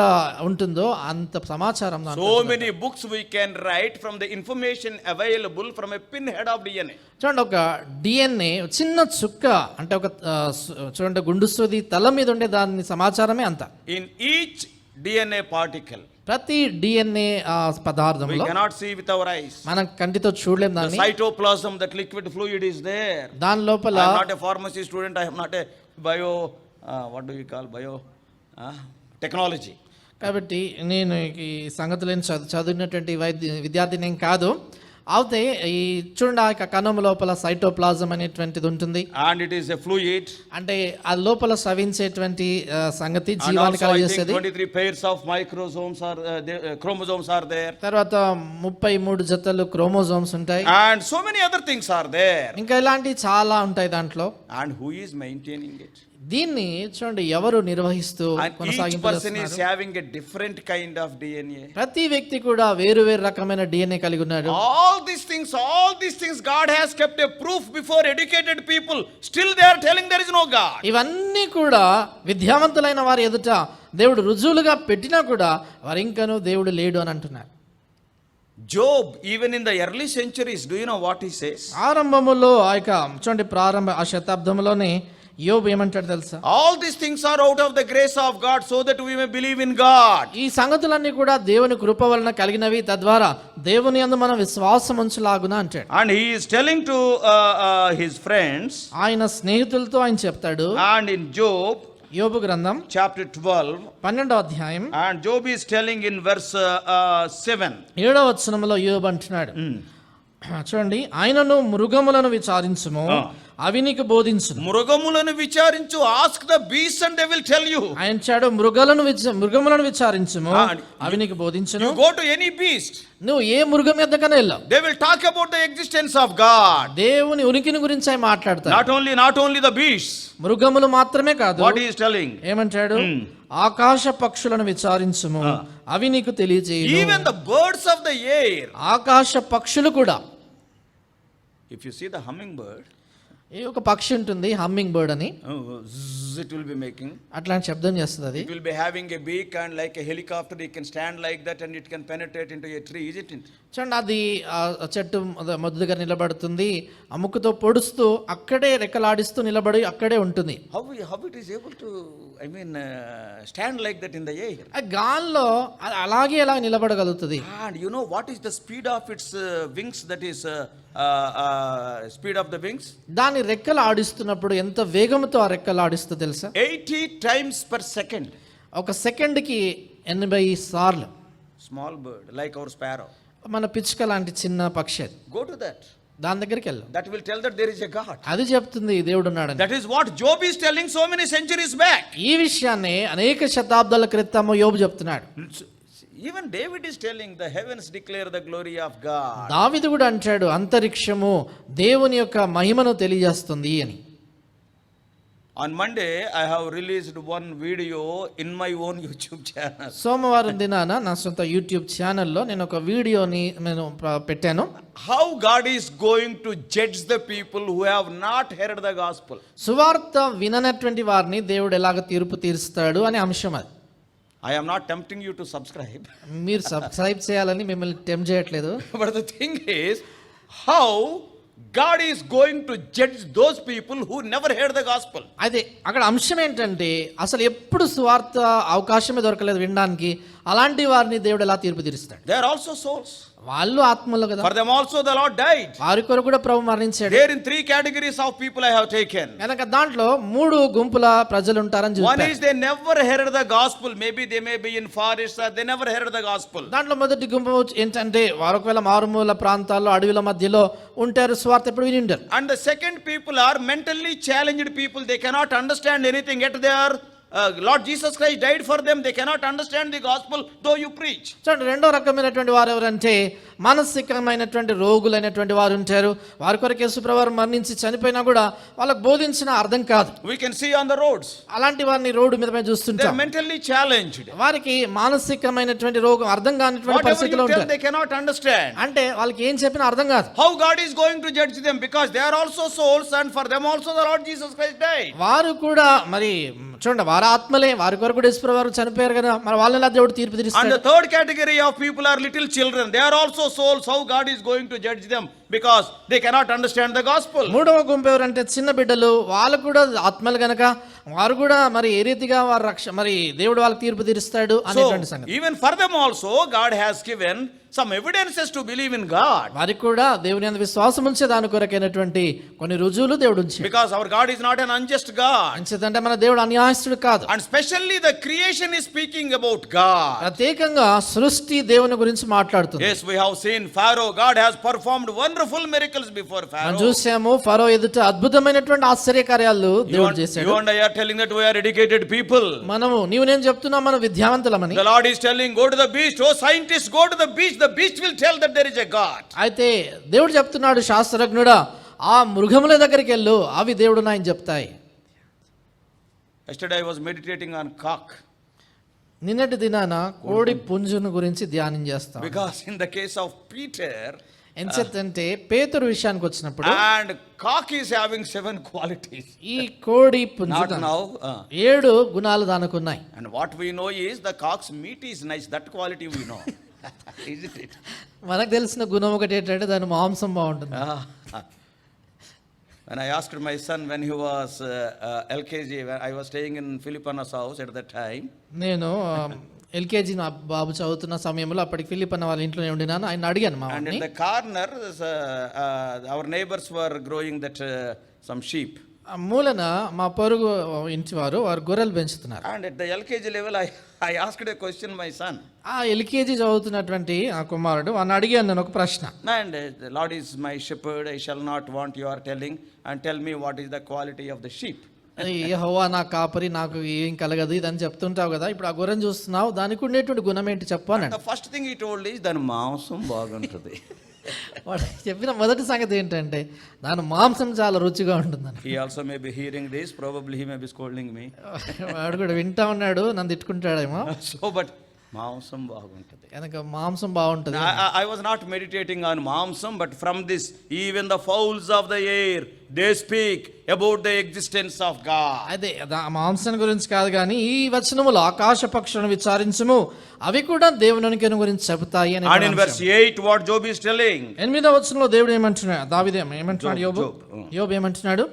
ఉంటుందో అంత సమాచారం. So many books we can write from the information available from a pinhead of DNA. చూడండి, ఒక డిఎన్ఏ చిన్న చుక్క అంటే ఒక చూడండి గుండు సూది తల మీద ఉండే దాని సమాచారమే అంత. In each DNA particle, ప్రతి డిఎన్ఏ we పదార్థంలో cannot see with our eyes. మనం కంటితో చూడలేం The దాన్ని. cytoplasm, that liquid fluid is there. దాని లోపల I am not a pharmacy student, I am not a bio, what do you call, bio technology. కాబట్టి నేను ఈ సంగతులను చదివినటువంటి విద్యార్థిని ఏం కాదు. అయితే ఈ చూడండి, ఆ కణం లోపల సైటోప్లాజం అనేటువంటిది ఉంటుంది. And it is a fluid. అంటే ఆ లోపల స్రవించేటువంటి సంగతి And జీవాన్ని also I think కలిగేసేది. 23 pairs of microsomes are chromosomes are there. తర్వాత 33 జతలు క్రోమోజోమ్స్ ఉంటాయి. And so many other things are there. ఇంకా ఇలాంటి చాలా ఉంటాయి దాంట్లో. And who is maintaining it? దీన్ని చూడండి ఎవరు నిర్వహిస్తూ And each person is having a different kind of DNA. ప్రతి వ్యక్తి కూడా వేరు వేరు రకమైన డిఎన్ఏ కలిగి ఉన్నాడు. All these things God has kept a proof before educated people. Still they are telling there is no God. ఇవన్నీ కూడా విద్యావంతులైన వారి ఎదుట దేవుడు రుజువులుగా పెట్టినా కూడా వారు ఇంకనూ దేవుడు లేడు అని అంటున్నారు. Job, even in the early centuries, do you know what he says? ఆరంభములో చూడండి ఆ శతాబ్దంలోనే యోబు ఏమంటాడు తెలుసా? All these things are out of the grace of God, so that we may believe in God. ఈ సంగతులన్నీ కూడా దేవుని కృప వలన కలిగినవి, తద్వారా దేవుని యందు మనం విశ్వాసం ఉంచలాగున అంటాడు. And he is telling to his friends. ఆయన స్నేహితులతో ఆయన చెప్తాడు. And in Job, యోబు గ్రంథం chapter 12, 12వ అధ్యాయం, and Job is telling in verse 7. 7వ వచనంలో యోబు అంటున్నాడు, చూడండి, ఆయనను మృగములను విచారించుము, అవి నీకు బోధించును. మృగములను విచారించు, ask the beasts and they will tell you. ఆయన చాడు మృగములను విచారించుము, అవి నీకు బోధించును. You go to any beast, నువ్వు ఏ మృగం ఎద్దకనే వెళ్ళావు, they will talk about the existence of God. దేవుని ఉనికిని గురించి ఆయన మాట్లాడతాడు. Not only the beasts. మృగములు మాత్రమే కాదు. What he is telling? ఏమంటాడు? ఆకాశ పక్షులను విచారించుము, అవి నీకు తెలియజేయును. Even the birds of the air. ఆకాశ పక్షులు కూడా. If you see the hummingbird, ఈ ఒక పక్షి ఉంటుంది హమ్మింగ్ బర్డ్ అని, it will be making. అట్లాంటి శబ్దం చేస్తుంది అది. It will be having a beak, and like a helicopter it can stand like that and it can penetrate into a tree, isn't it? చూడండి, అది చెట్టు మొద్దు దగ్గర నిలబడుతుంది, అముకుతో పొడుస్తూ అక్కడే రెక్కలాడిస్తూ నిలబడి అక్కడే ఉంటుంది. How it is able to, stand like that in the air? ఆ గాల్లో అలాగే ఎలా నిలబడగలుగుతుంది. And you know what is the speed of its wings? That is speed of the wings. దాని రెక్కలు ఆడిస్తున్నప్పుడు ఎంత వేగంతో ఆ రెక్కలు ఆడిస్తూ తెలుసా? 80 times per second. ఒక సెకండ్కి 80 సార్లు. Small bird, like our sparrow. మన పిచ్చుక లాంటి చిన్న పక్షి అది. Go to that. దాని దగ్గరికి వెళ్ళు. That will tell that there is a God. అది చెప్తుంది దేవుడు ఉన్నాడని. That is what Job is telling so many centuries back. ఈ విషయాన్ని అనేక శతాబ్దాల క్రితం యోబు చెప్తున్నాడు. Even David is telling the heavens declare the glory of God. దావీదు కూడా అంటాడు, అంతరిక్షము దేవుని యొక్క మహిమను తెలియజేస్తుంది అని. On Monday, I have released one video in my own YouTube channel. సోమవారం దినాన నా సొంత యూట్యూబ్ ఛానల్లో నేను ఒక వీడియోని పెట్టాను. How God is going to judge the people who have not heard the gospel. సువార్త విననటువంటి వారిని దేవుడు ఎలాగ తీర్పు తీరుస్తాడు అనే అంశం అది. I am not tempting you to subscribe. మీరు సబ్స్క్రైబ్ చేయాలని మిమ్మల్ని టెంప్ట్ చేయట్లేదు. But the thing is, how God is going to judge those people who never heard the gospel. అయితే అక్కడ అంశం ఏంటంటే అసలు ఎప్పుడు సువార్త అవకాశమే దొరకలేదు వినడానికి, అలాంటి వారిని దేవుడు ఎలా తీర్పు తీరుస్తాడు. They are also souls. వాళ్ళు ఆత్మలు కదా, For them also the Lord died. వారి కొరకు కూడా ప్రభు మరణించాడు. There in 3 categories of people I have taken. కనుక దాంట్లో 3 గుంపుల ప్రజలు ఉంటారని One చూస్తారు. is they never heard the gospel. Maybe they may be in forests or they never heard the gospel. దాంట్లో మొదటి గుంపు ఏంటంటే వారు ఒకవేళ మారుమూల ప్రాంతాల్లో అడవిల మధ్యలో ఉంటారు, స్వార్థ ఎప్పుడు విని ఉంటారు. And the second people are mentally challenged people. They cannot understand anything, yet they are Lord Jesus Christ died for them. They cannot understand the gospel though you preach. చూడండి, రెండో రకమైనటువంటి వారు ఎవరంటే మానసికమైనటువంటి రోగులైనటువంటి వారు ఉంటారు. వారి కొరకు యేసుప్రభు వారు మరణించి చనిపోయినా కూడా వాళ్ళకి బోధించిన అర్థం కాదు. We can see on the roads. అలాంటి వారిని రోడ్డు మీద They are చూస్తుంటాం. mentally challenged. వారికి మానసికమైనటువంటి రోగం అర్థం కానిటువంటి Whatever పరిస్థితిలో you tell, ఉంటారు. they cannot understand. అంటే వాళ్ళకి ఏం చెప్పినా అర్థం కాదు. How God is going to judge them, because they are also souls and for them also the Lord Jesus Christ died. వారు కూడా మరి చూడండి, వారి ఆత్మలే, వారి కొరకు కూడా యేసుప్రభు వారు చనిపోయారు కదా, మరి వాళ్ళని దేవుడు తీర్పు And తీరుస్తాడు. the third category of people are little children. They are also souls. How God is going to judge them, because they cannot understand the gospel. మూడవ గుంపు ఎవరంటే చిన్న బిడ్డలు, వాళ్ళు కూడా ఆత్మలు గనక వారు కూడా మరి ఏ రీతిగా వారు మరి దేవుడు వాళ్ళకి తీర్పు తీరుస్తాడు So అనేటువంటి సంగతి. even for them also God has given some evidences to believe in God, వారికి కూడా దేవుని యందు విశ్వాసం ఉంచే దాని కొరకైనటువంటి కొన్ని రుజువులు దేవుడు ఉంచాడు. because our God is not an unjust God. అంటే మన దేవుడు అన్యాయస్తుడు కాదు. And especially the creation is speaking about God. ప్రత్యేకంగా సృష్టి దేవుని గురించి మాట్లాడుతుంది. Yes, we have seen Pharaoh. God has performed wonderful miracles before మనం Pharaoh. చూసాము ఫరో ఎదుట అద్భుతమైనటువంటి ఆశ్చర్యకార్యాలు దేవుడు చేశాడు. You and I are telling that we are educated people. నీవు నేను చెప్తున్నా మనం విద్యావంతులమని. The Lord is telling, go to the beach. Oh, scientists, go to the beach. The beach will tell that there is a God. అయితే దేవుడు చెప్తున్నాడు, శాస్త్రజ్ఞుడా ఆ మృగముల దగ్గరికి వెళ్ళు, అవి దేవుడు నాయన చెప్తాయి. Yesterday I was meditating on cock. నిన్నటి దినాన కోడి పుంజును గురించి ధ్యానం చేస్తాం. Because in the case of Peter, ఎంచేతంటే పేతురు విషయానికి వచ్చినప్పుడు and cock is having 7 qualities. ఈ కోడి పుంజు Not now. 7 గుణాలు దానికున్నాయి. And what we know is the cock's meat is nice. That quality we know. Isn't it? మనకు తెలిసిన గుణం ఒకటి ఏంటంటే దాని మాంసం బాగుంటుంది. When I asked my son when he was LKG, when I was staying in Philipana's house at that time. నేను LKG నా బాబు చదువుతున్న సమయంలో అప్పటికి ఫిలిప్ అన్న వాళ్ళ ఇంట్లోనే ఉండినాను. ఆయన అడిగాను మా And in the corner, our neighbors were growing that some sheep. ఆ మూలన మా పొరుగు ఇంటి వారు గొర్రెలు పెంచుతున్నారు. And at the LKG level, I asked a question my son. ఆ ఎల్కేజీ చదువుతున్నటువంటి ఆ కుమారుడు వాడిని అడిగాను నేను ఒక ప్రశ్న. And the Lord is my shepherd, I shall not want, you are telling, and tell me what is the quality of the sheep. యెహోవా నా కాపరి, నాకు ఏం కలగదు ఇదని చెప్తుంటావు కదా, ఇప్పుడు ఆ గొర్రెను చూస్తున్నావు, దానికి ఉండేటువంటి గుణం ఏంటి చెప్పు అని. The first thing he told is దాని మాంసం బాగుంటుంది. వాడు చెప్పిన మొదటి సంగతి ఏంటంటే దాని మాంసం చాలా రుచిగా ఉంటుందని. He also may be hearing this, probably he may be scolding me. వాడు కూడా వింటా ఉన్నాడు, నన్ను తిట్టుకుంటాడేమో. So but మాంసం బాగుంటుంది. కనుక మాంసం బాగుంటుంది. I was not meditating on మాంసం, but from this even the fowls of the air they speak about the existence of God. అదే మాంసం గురించి కాదు కానీ ఈ వచనములు ఆకాశ పక్షులను విచారించుము, అవి కూడా దేవుని గురించి చెబుతాయి అని. And in verse 8 what Job is telling. 8వ వచనంలో దేవుడు ఏమంటున్నాడు, దావీదు ఏమంటున్నాడు, యోబు ఏమంటున్నాడు,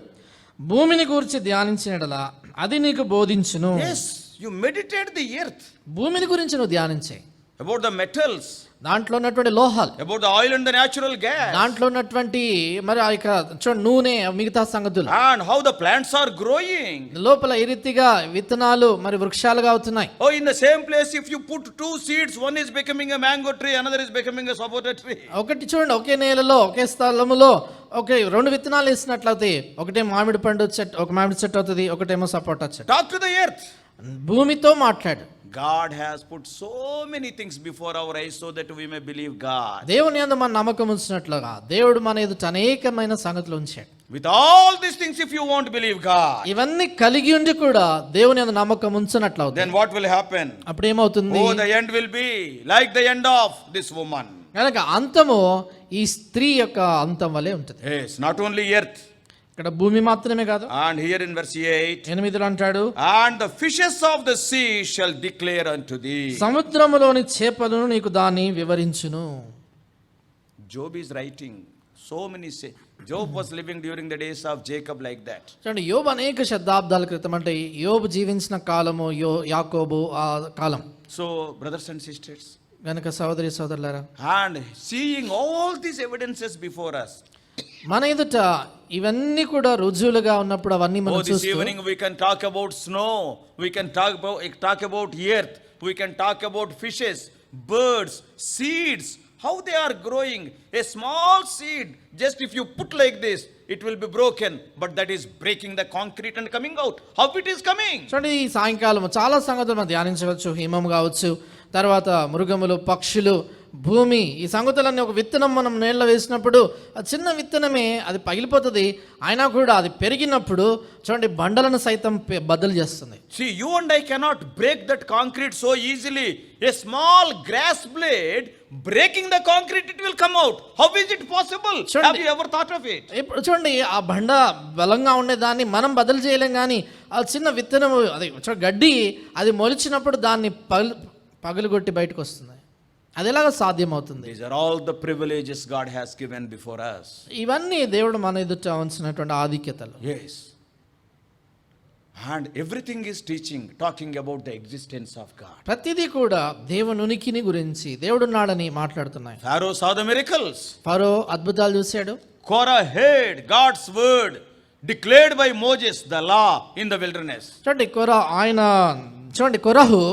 భూమిని గురించి ధ్యానించినడలా అది నీకు బోధించును. Yes, you meditate the earth. భూమిని గురించి నువ్వు ధ్యానించే, about the metals, దాంట్లో ఉన్నటువంటి లోహాలు, about the oil and the natural gas, దాంట్లో ఉన్నటువంటి మరి ఆ యొక్క చూడండి నూనె, మిగతా సంగతులు, and how the plants are growing. లోపల ఈ రీతిగా విత్తనాలు మరి వృక్షాలుగా అవుతున్నాయి. Oh, in the same place if you put 2 seeds, one is becoming a mango tree, another is becoming a sapota tree. ఒకటి చూడండి, ఒకే నేలలో ఒకే స్థలములో ఒకే 2 విత్తనాలు వేసినట్లయితే ఒకటే మామిడి పండు చెట్టు, ఒక మామిడి చెట్టు అవుతుంది, ఒకటేమో సపోటా చెట్టు. Talk to the earth. భూమితో మాట్లాడు. God has put so many things before our eyes so that we may believe God. దేవుని యందు మన నమ్మకం ఉంచినట్లుగా దేవుడు మన ఎదుట అనేకమైన సంగతులు ఉంచాడు. With all these things, if you won't believe God, ఇవన్నీ కలిగి ఉండి కూడా దేవుని యందు నమ్మకం ఉంచినట్లవుతుంది, then what will happen? అప్పుడు ఏమవుతుంది? Oh, the end will be like the end of this woman. కనుక అంతము ఈ స్త్రీ యొక్క అంతం వలె ఉంటుంది. Yes, not only earth. ఇక్కడ భూమి మాత్రమే కాదు. And here in verse 8, 8లో అంటాడు, and the fishes of the sea shall declare unto thee. సముద్రములోని చేపలను నీకు దాన్ని వివరించును. Job is writing so many Job was living during the days of Jacob like that. చూడండి, యోబు అనేక శతాబ్దాల క్రితం, అంటే యోబు జీవించిన కాలము యాకోబు ఆ కాలం. So brothers and sisters, గనుక సహోదరి సోదరులారా, And seeing all these evidences before us, మన ఎదుట ఇవన్నీ కూడా రుజువులుగా ఉన్నప్పుడు అవన్నీ మనం this చూస్తూ evening we can talk about snow, we can talk about earth, we can talk about fishes, birds, seeds, how they are growing. A small seed, just if you put like this, it will be broken, but that is breaking the concrete and coming out. How it is coming? చూడండి, ఈ సాయంకాలం చాలా సంగతులు మనం ధ్యానించవచ్చు. హిమం కావచ్చు, తర్వాత మృగములు, పక్షులు, భూమి, ఈ సంగతులన్నీ ఒక విత్తనం మనం నీళ్ళలో వేసినప్పుడు ఆ చిన్న విత్తనమే అది పగిలిపోతుంది. అయినా కూడా అది పెరిగినప్పుడు చూడండి బండలను సైతం బద్దలు చేస్తుంది. See, you and I cannot break that concrete so easily. A small grass blade breaking the concrete, it will come out. How is it possible? Have you ever thought of it? ఇప్పుడు చూడండి, ఆ బండ బలంగా ఉండేదాన్ని మనం బదులు చేయలేం, కానీ ఆ చిన్న విత్తనము అది గడ్డి అది మొలిచినప్పుడు దాన్ని పగులుగొట్టి బయటకు వస్తుంది. అది ఎలాగ సాధ్యమవుతుంది? These are all the privileges God has given before us. ఇవన్నీ దేవుడు మన ఎదుట ఉంచినటువంటి ఆధిక్యతలు. Yes. And everything is talking about the existence of God. ప్రతిదీ కూడా దేవుని ఉనికిని గురించి, దేవుడున్నాడని మాట్లాడుతున్నాయి. Pharaoh saw the miracles. ఫరో అద్భుతాలు చూశాడు. Korah heard God's word declared by Moses, the law in the wilderness. కొరహు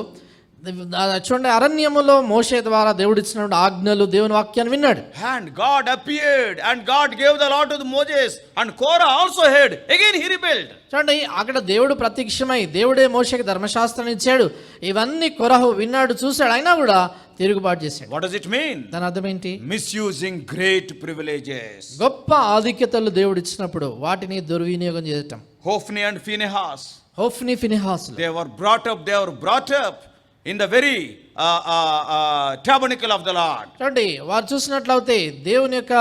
చూడండి అరణ్యములో మోషే ద్వారా దేవుడు ఇచ్చినటువంటి ఆజ్ఞలు, దేవుని వాక్యాన్ని విన్నాడు. And God appeared and God gave the law to Moses, and Korah also heard. Again he rebelled. చూడండి, అక్కడ దేవుడు ప్రత్యక్షమై దేవుడే మోషేకి ధర్మశాస్త్రాన్ని ఇచ్చాడు. ఇవన్నీ కొరహు విన్నాడు, చూశాడు, అయినా కూడా తిరుగుబాటు చేశాడు. What does it mean? దాని అర్థం ఏంటి? Misusing great privileges. గొప్ప ఆధిక్యతలు దేవుడు ఇచ్చినప్పుడు వాటిని దుర్వినియోగం చేయటం. Hophni and Phinehas, Hophni, ఫినెహాసులు they were brought up in the very tabernacle of the Lord. చూడండి, వారు చూసినట్లయితే దేవుని యొక్క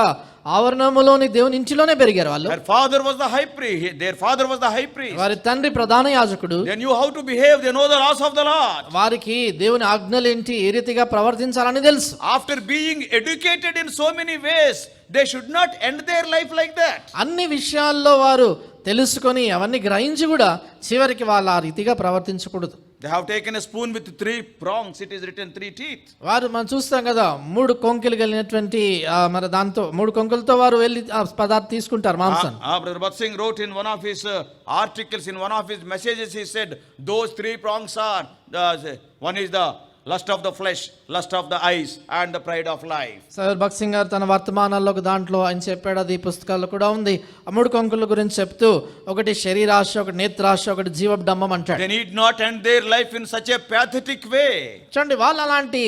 ఆవరణములోని దేవుని ఇంటిలోనే పెరిగారు వాళ్ళు. Their father was the high priest. Their father was the high priest. వారి తండ్రి ప్రధాన యాజకుడు. They knew how to behave. They know the laws of the Lord. వారికి దేవుని ఆజ్ఞలు ఏంటి, ఏ రీతిగా ప్రవర్తించాలని తెలుసు. After being educated in so many ways, they should not end their life like that. అన్ని విషయాల్లో వారు తెలుసుకొని అవన్నీ గ్రహించి కూడా చివరికి వాళ్ళు ఆ రీతిగా ప్రవర్తించకూడదు. They have taken a spoon with 3 prongs. It is written 3 teeth. వారు మనం చూస్తాం కదా, 3 కొంకెలు కలిగినటువంటి మరి దాంతో 3 కొంకెలతో వారు వెళ్ళి పదార్థం తీసుకుంటారు మాంసం. Brother Bhat Singh wrote in one of his articles, in one of his messages, he said those 3 prongs are one is the lust of the flesh, lust of the eyes, and the pride of life. Sir Bhagat Singh గారు తన వర్తమానాల్లో దాంట్లో ఆయన చెప్పాడు, అది పుస్తకాల్లో కూడా ఉంది. ఆ 3 కొంకుల గురించి చెప్తూ, ఒకటి శరీరాశ, ఒకటి నేత్రాశ, ఒకటి జీవడంబం అంటాడు. They need not end their life in such a pathetic way. చూడండి, వాళ్ళు అలాంటి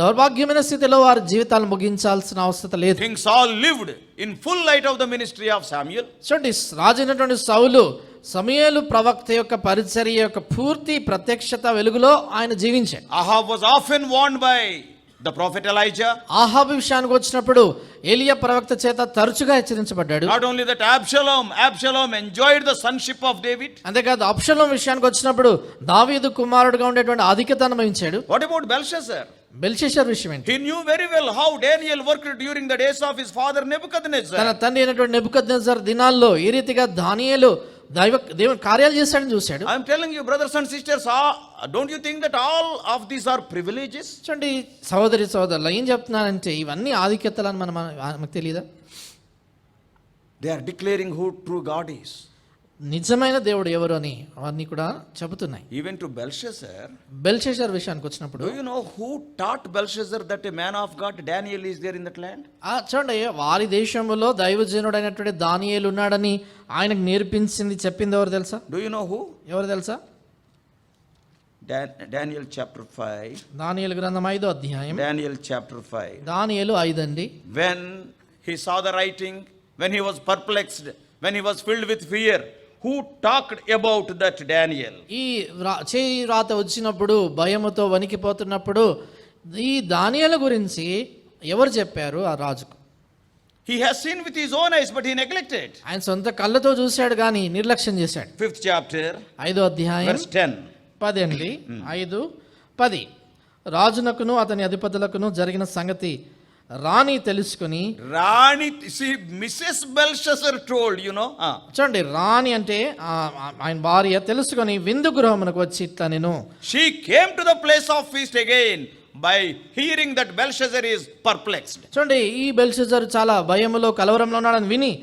దౌర్భాగ్యమైన స్థితిలో వారి జీవితాలు ముగించాల్సిన అవసరం లేదు. King Saul lived in full light of the ministry of Samuel. చూడండి, రాజైనటువంటి సౌలు సమూయేలు ప్రవక్త యొక్క పరిచర్య యొక్క పూర్తి ప్రత్యక్షత వెలుగులో ఆయన జీవించాడు. Ahab was often warned by the prophet Elijah. ఆహాబు విషయానికి వచ్చినప్పుడు ఏలియా ప్రవక్త చేత తరచుగా హెచ్చరించబడ్డాడు. Not only that, Absalom enjoyed the sonship of David. అంతేకాదు, అబ్షలోం విషయానికి వచ్చినప్పుడు దావీదు కుమారుడుగా ఉండేటువంటి ఆధిక్యతను అనుభవించాడు. What about Belshazzar? బెల్షెషర్ విషయం ఏంటి? He knew very well how Daniel worked during the days of his father Nebuchadnezzar. తన తండ్రి అయినటువంటి నెబుకద్నెజర్ దినాల్లో ఈ రీతిగా దానియేలు దేవుని కార్యాలు చేశాడని చూశాడు. I am telling you, brothers and sisters, don't you think that all of these are privileges? చూడండి సోదరులు, ఏం చెప్తున్నానంటే ఇవన్నీ ఆధిక్యతలని మనకు తెలియదా? They are declaring who true God is. నిజమైన దేవుడు ఎవరు అని అవన్నీ కూడా చెబుతున్నాయి. Even to Belshazzar. బెల్షెషర్ విషయానికి వచ్చినప్పుడు, Do you know who taught Belshazzar that a man of God, Daniel, is there in that land? చూడండి, వారి దేశంలో దైవజనుడైనటువంటి దానియేలు ఉన్నాడని ఆయనకు నేర్పించింది, చెప్పింది ఎవరు తెలుసా? Do you know who? ఎవరు తెలుసా? Daniel chapter 5. దానియేలు గ్రంథం 5వ అధ్యాయం. Daniel chapter 5. దానియేలు 5 అండి. When he saw the writing, when he was perplexed, when he was filled with fear, who talked about that Daniel? ఈ చేయి రాత వచ్చినప్పుడు భయముతో వణికిపోతున్నప్పుడు ఈ దానియేలు గురించి ఎవరు చెప్పారు ఆ రాజుకు? He has seen with his own eyes, but he neglected. ఆయన సొంత కళ్ళతో చూశాడు కానీ నిర్లక్ష్యం చేశాడు. 5th chapter, 5వ అధ్యాయం, verse 10. 10 అండి. 5:10 రాజునకును అతని అధిపతులకును జరిగిన సంగతి రాణి తెలుసుకుని, రాణి, see, Mrs. Belshazzar told, you know. చూడండి, రాణి అంటే ఆయన భార్య తెలుసుకొని విందు గృహమునకు వచ్చి ఇట్లా నేను, she came to the place of feast again by hearing that Belshazzar is perplexed. చూడండి, ఈ బెల్షెజర్ చాలా భయములో కలవరంలో ఉన్నాడని విని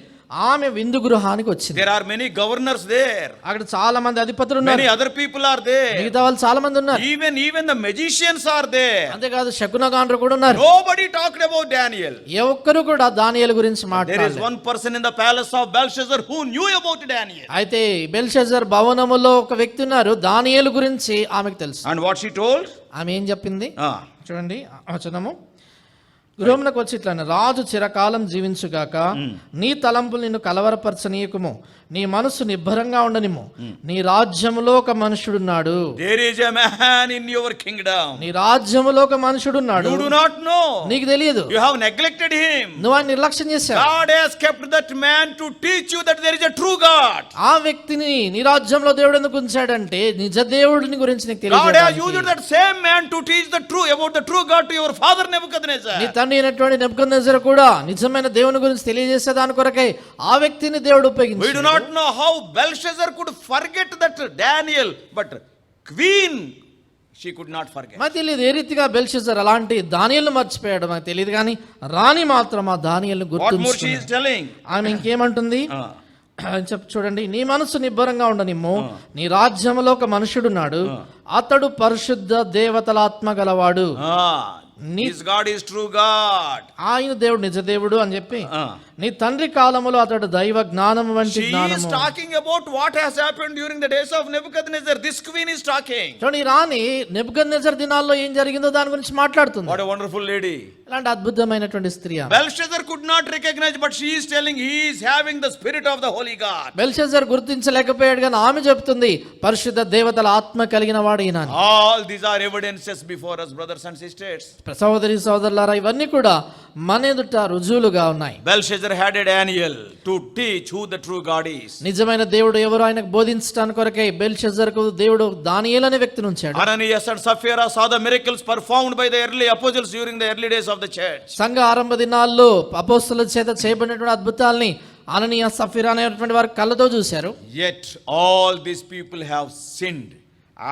ఆమె విందు గృహానికి వచ్చింది. There are many governors there. అక్కడ చాలా మంది అధిపతులు Many ఉన్నారు, other people are there. మిగతా వాళ్ళు చాలా మంది ఉన్నారు. Even the magicians are there. అంతేకాదు శకునగాండ్రు కూడా ఉన్నారు. Nobody talked about Daniel. ఏ ఒక్కరు కూడా దానియేలు గురించి There is మాట్లాడలేదు. one person in the palace of Belshazzar who knew about Daniel. అయితే బెల్షెజర్ భవనములో ఒక వ్యక్తి ఉన్నారు, దానియేలు గురించి ఆమెకు తెలుసు. And what she told? ఆమె ఏం చెప్పింది Ah. చూడండి, వచనము గృహమునకు వచ్చి ఇట్లా రాజు చిరకాలం జీవించుగాక, నీ తలంపులు నిన్ను కలవరపరచనీయకుము, నీ మనసు నిబ్బరంగా ఉండనిము, నీ రాజ్యములో ఒక మనుషుడున్నాడు. There is a man in your kingdom. నీ రాజ్యములో ఒక మనుషుడున్నాడు, You do not know. నీకు తెలియదు, You have neglected him. నువ్వు ఆయన నిర్లక్ష్యం చేశావు. God has kept that man to teach you that there is a true God. ఆ వ్యక్తిని నీ రాజ్యంలో దేవుడు ఎందుకు ఉంచాడంటే నిజ దేవుడిని గురించి నీకు God has తెలియజేయడానికి. used that same man to teach the true about the true God to your father Nebuchadnezzar. నీ తండ్రి అయినటువంటి నెబుకద్నెజరు కూడా నిజమైన దేవుని గురించి తెలియజేసే దాని కొరకై ఆ వ్యక్తిని దేవుడు We do ఉపయోగించాడు. not know how Belshazzar could forget that Daniel, but queen she could not forget. మాకు తెలియదు ఏ రీతిగా బెల్షెజర్ అలాంటి దానియేలును మర్చిపోయాడు మాకు తెలియదు, కానీ రాణి మాత్రం ఆ దానియేలును What more she is గుర్తుంచుకుంది. telling? ఆమె ఇంకేమంటుంది చూడండి, నీ మనసు నిబ్బరంగా ఉండనిమ్ము, నీ రాజ్యములో ఒక మనుషుడున్నాడు, అతడు పరిశుద్ధ దేవతల ఆత్మ గలవాడు. This God is true God. ఆయన దేవుడు నిజ దేవుడు అని చెప్పి, నీ తండ్రి కాలములో అతడు దైవ జ్ఞానము వంటి She is జ్ఞానము. talking about what has happened during the days of Nebuchadnezzar. This queen is talking. చూడండి, ఈ రాణి నెబుకద్నెజర్ దినాల్లో ఏం జరిగిందో దాని గురించి మాట్లాడుతుంది. What a wonderful lady. ఇలాంటి అద్భుతమైనటువంటి స్త్రీ ఆమె. Belshazzar could not recognize, but she is telling he is having the spirit of the holy God. Belshazzar గుర్తించలేకపోయాడు, కానీ ఆమె చెప్తుంది పరిశుద్ధ దేవతల ఆత్మ కలిగిన వాడు ఈయన అని. All these are evidences before us, brothers and sisters. సహోదరి సోదరులారా, ఇవన్నీ కూడా మన ఎదుట రుజువులుగా ఉన్నాయి. Belshazzar had a Daniel to teach who the true God is. నిజమైన దేవుడు ఎవరు ఆయనకు బోధించడానికి కొరకై బెల్షెజర్కు దేవుడు దానియేలు అనే వ్యక్తిని ఉంచాడు. Ananias and Sapphira saw the miracles performed by the early apostles during the early days of the church. సంఘ ఆరంభ దినాల్లో అపోస్తలుల చేత చేయబడినటువంటి అద్భుతాల్ని అననీయ సఫీరా అనేటువంటి వారు కళ్ళతో చూశారు. Yet all these people have sinned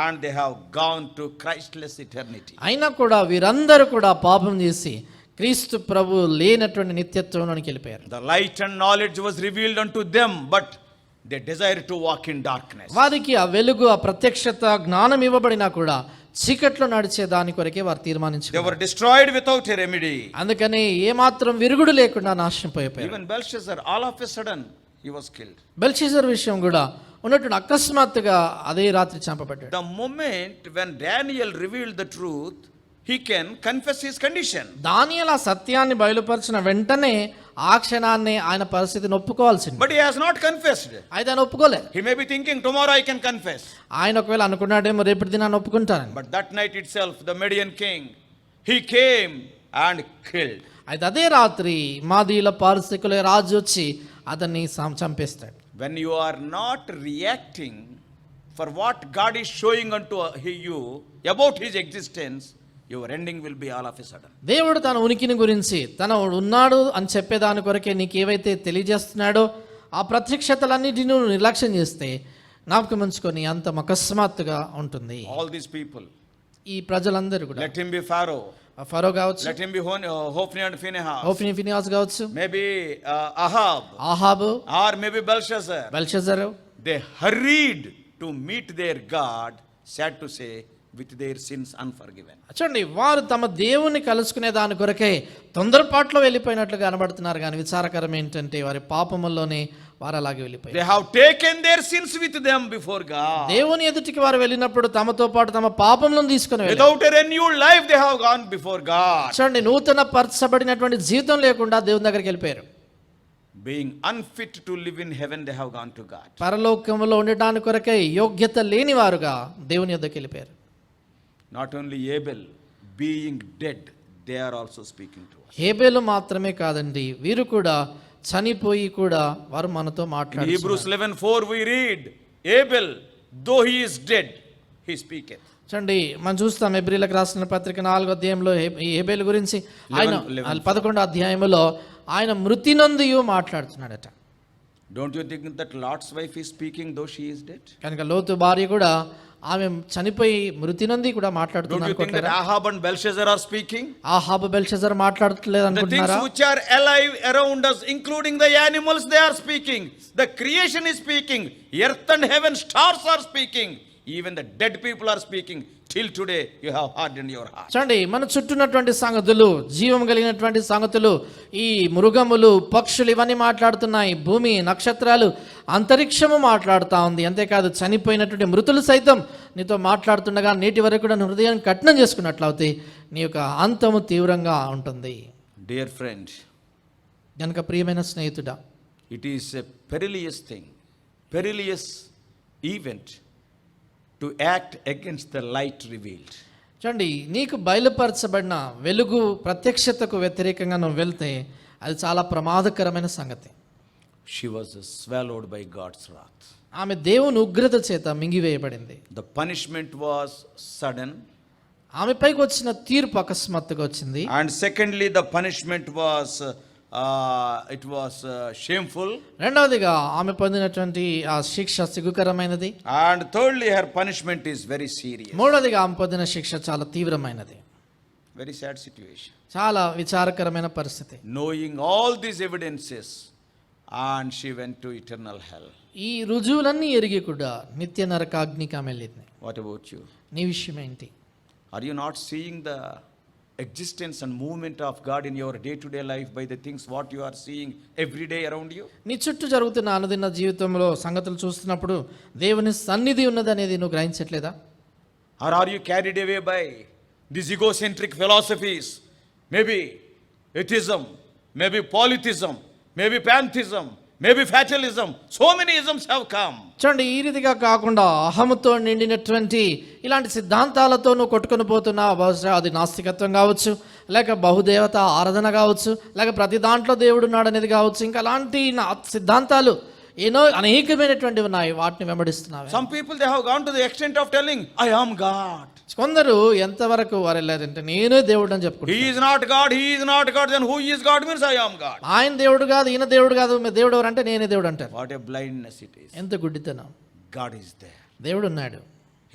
and they have gone to Christless eternity. అయినా కూడా వీరందరూ కూడా పాపం చేసి క్రీస్తు ప్రభు లేనటువంటి నిత్యత్వంలోనికి వెళ్ళిపోయారు. The light and knowledge was revealed unto them, but they desired to walk in darkness. వారికి ఆ వెలుగు, ఆ ప్రత్యక్షత, జ్ఞానం ఇవ్వబడినా కూడా చీకట్లో నడిచే దాని కొరకే వారు They తీర్మానించారు. were destroyed without a remedy. అందుకని ఏమాత్రం విరుగుడు లేకుండా నాశనపోయిపోయారు. Even Belshazzar, all of a sudden, he was killed. Belshazzar విషయం కూడా ఉన్నటువంటి అకస్మాత్తుగా అదే రాత్రి చంపబడ్డాడు. The moment when Daniel revealed the truth, he can confess his condition. దానియేలు ఆ సత్యాన్ని బయలుపరిచిన వెంటనే ఆ క్షణాన్ని ఆయన పరిస్థితిని ఒప్పుకోవాల్సింది. But he has not confessed. అయితే ఆయన ఒప్పుకోలేదు. He may be thinking, tomorrow I can confess. ఆయన ఒకవేళ అనుకున్నాడేమో రేపటి దినాన్ని ఒప్పుకుంటానని. But that night itself, the Median king, he came and killed. అయితే అదే రాత్రి మాదీల పారసీకుల రాజు వచ్చి అతన్ని చంపేస్తాడు. When you are not reacting for what God is showing unto you about his existence, your ending will be all of a sudden. దేవుడు తన ఉనికిని గురించి, తన ఉన్నాడు అని చెప్పేదాని కొరకే నీకు ఏవైతే తెలియజేస్తున్నాడో ఆ ప్రత్యక్షతలన్నిటిని నువ్వు నిర్లక్ష్యం చేస్తే జ్ఞాపకం ఉంచుకొని అంత అకస్మాత్తుగా ఉంటుంది. All these people, ఈ ప్రజలందరూ కూడా, let him be Pharaoh, ఫరో కావచ్చు, let him be Hophni and Phinehas, Hophni Phinehas కావచ్చు, maybe Ahab, ఆహాబు, or maybe Belshazzar. Belshazzar, They hurried to meet their God, sad to say, with their sins unforgiven. చూడండి, వారు తమ దేవుని కలుసుకునే దాని కొరకే తొందరపాట్లో వెళ్ళిపోయినట్లుగా కనబడుతున్నారు, కానీ విచారకరం ఏంటంటే వారి పాపముల్లోనే వారు అలాగే వెళ్ళిపోయారు. They have taken their sins with them before God. దేవుని ఎదుటికి వారు వెళ్ళినప్పుడు తమతో పాటు తమ పాపములను తీసుకుని వెళ్ళారు. Without a renewed life, they have gone before God. చూడండి, నూతన పరచబడినటువంటి జీవితం లేకుండా దేవుని దగ్గరికి వెళ్ళిపోయారు. Being unfit to live in heaven, they have gone to God. పరలోకములో ఉండటానికి కొరకై యోగ్యత లేని వారుగా దేవుని యొద్దకు వెళ్ళిపోయారు. Not only Abel, being dead, they are also speaking to us. హేబేలు మాత్రమే కాదండి, వీరు కూడా చనిపోయి కూడా వారు మనతో In మాట్లాడుతున్నారు. Hebrews 11:4 we read, Abel, though he is dead, he speaketh. చూడండి, మనం చూస్తాం హెబ్రీలకు రాసిన పత్రిక 4వ అధ్యాయంలో ఈ హేబేలు గురించి ఆయన 11వ అధ్యాయంలో ఆయన మృతి నందు మాట్లాడుతున్నాడట. Don't you think that Lot's wife is speaking though she is dead? కనుక లోతు భార్య కూడా ఆమె చనిపోయి మృతి నొంది కూడా మాట్లాడుతుంది Don't you think that అనుకుంటున్నారా? Ahab and Belshazzar are speaking? ఆహాబు బెల్షజర్ మాట్లాడట్లేదు The things అనుకుంటున్నారా? which are alive around us, including the animals, they are speaking. The creation is speaking. Earth and heaven, stars are speaking. Even the dead people are speaking. Till today, you have hardened your heart. చూడండి, మన చుట్టూన్నటువంటి సంగతులు, జీవం కలిగినటువంటి సంగతులు, ఈ మృగములు, పక్షులు ఇవన్నీ మాట్లాడుతున్నాయి. భూమి, నక్షత్రాలు, అంతరిక్షము మాట్లాడుతూ ఉంది. అంతేకాదు చనిపోయినటువంటి మృతులు సైతం నీతో మాట్లాడుతుండగా నేటి వరకు కూడా హృదయాన్ని కఠినం చేసుకున్నట్లయితే నీ యొక్క అంతము తీవ్రంగా ఉంటుంది. Dear friend, కనుక ప్రియమైన స్నేహితుడా, it is a perilous thing, perilous event to act against the light revealed. చూడండి, నీకు బయలుపరచబడిన వెలుగు ప్రత్యక్షతకు వ్యతిరేకంగా నువ్వు వెళ్తే అది చాలా ప్రమాదకరమైన సంగతి. She was swallowed by God's wrath. ఆమె దేవుని ఉగ్రత చేత మింగివేయబడింది. The punishment was sudden. ఆమెపైకి వచ్చిన తీర్పు అకస్మాత్తుగా వచ్చింది. And secondly, the punishment was shameful. రెండవదిగా ఆమె పొందినటువంటి ఆ శిక్ష సిగ్గుకరమైనది. And thirdly, her punishment is very serious. మూడవదిగా ఆమె పొందిన శిక్ష చాలా తీవ్రమైనది. Very sad situation. చాలా విచారకరమైన పరిస్థితి. Knowing all these evidences, and she went to eternal hell. ఈ రుజువులన్నీ ఎరిగి కూడా నిత్య నరకాగ్నికి ఆమె వెళ్ళింది. What about you? నీ విషయం ఏంటి? Are you not seeing the existence and movement of God in your day-to-day life by the things what you are seeing every day around you? నీ చుట్టూ జరుగుతున్న అనుదిన జీవితంలో సంగతులు చూస్తున్నప్పుడు దేవుని సన్నిధి ఉన్నదనేది నువ్వు గ్రహించట్లేదా? Or are you carried away by these egocentric philosophies? Maybe atheism, maybe polytheism, maybe pantheism, maybe fatalism. So many isms have come. చూడండి, ఈ రీతిగా కాకుండా అహముతో నిండినటువంటి ఇలాంటి సిద్ధాంతాలతో నువ్వు కొట్టుకొని పోతున్నావు. బహుశా అది నాస్తికత్వం కావచ్చు, లేక బహుదేవత ఆరాధన కావచ్చు, లేక ప్రతి దాంట్లో దేవుడు ఉన్నాడు అనేది కావచ్చు. ఇంకా అలాంటి సిద్ధాంతాలు ఎన్నో అనేకమైనటువంటివి ఉన్నాయి. వాటిని వెంబడిస్తున్నావు. Some people, they have gone to the extent of telling, I am God. కొందరు ఎంతవరకు వారు వెళ్ళారంటే నేనే దేవుడు అని చెప్పుకుంటారు. He is not God, he is not God, then who is God means I am God. ఆయన దేవుడు కాదు, ఈయన దేవుడు కాదు, దేవుడు ఎవరు అంటే నేనే దేవుడు అంటారు. What a blindness it is. ఎంత గుడ్డితనం. God is there. దేవుడు ఉన్నాడు.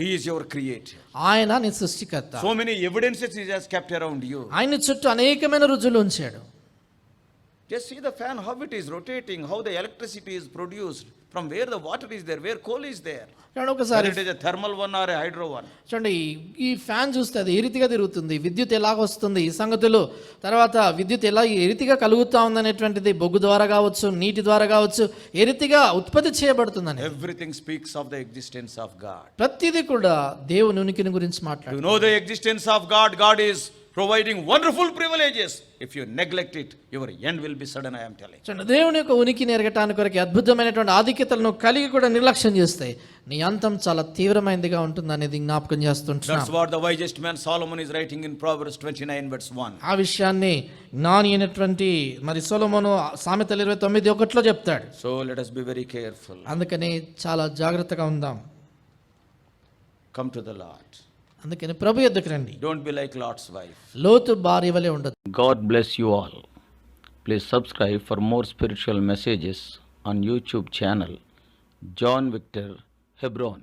He is your creator. ఆయన నీ సృష్టికర్త. So many evidences he has kept around you. ఆయన చుట్టూ అనేకమైన రుజువులు ఉంచాడు. Just see the fan, how it is rotating, how the electricity is produced, from where the water is there, where coal is there. ఒకసారి Whether it is a thermal one or a hydro one. చూడండి, ఈ fan చూస్తే అది ఏ రీతిగా తిరుగుతుంది, విద్యుత్ ఎలాగ వస్తుంది, ఈ సంగతులు, తర్వాత విద్యుత్ ఎలా ఏ రీతిగా కలుగుతా ఉందనేటువంటిది బొగ్గు ద్వారా కావచ్చు, నీటి ద్వారా కావచ్చు, ఏ రీతిగా ఉత్పత్తి చేయబడుతుందని. Everything speaks of the existence of God. ప్రతిదీ కూడా దేవుని ఉనికిని గురించి To మాట్లాడు. know the existence of God, God is providing wonderful privileges. If you neglect it, your end will be sudden, I am telling. చూడండి, దేవుని యొక్క ఉనికిని ఎరగటానికి కొరకు అద్భుతమైనటువంటి ఆధిక్యతలను కలిగి కూడా నిర్లక్ష్యం చేస్తే నీ అంతం చాలా తీవ్రమైనదిగా ఉంటుంది అనేది జ్ఞాపకం చేస్తుంటున్నాం. That's what the wisest man Solomon is writing in Proverbs 29 verse 1. ఆ విషయాన్ని జ్ఞాని అయినటువంటి మరి సొలొమోను సామెతలు 29:1 చెప్తాడు. So let us be very careful. అందుకని చాలా జాగ్రత్తగా ఉందాం. Come to the Lord. అందుకని ప్రభు యొద్దకు రండి. Don't be like Lot's wife. లోతు భార్య వలె ఉండదు. God bless you all. Please subscribe for more spiritual messages on YouTube channel John Victor Hebron.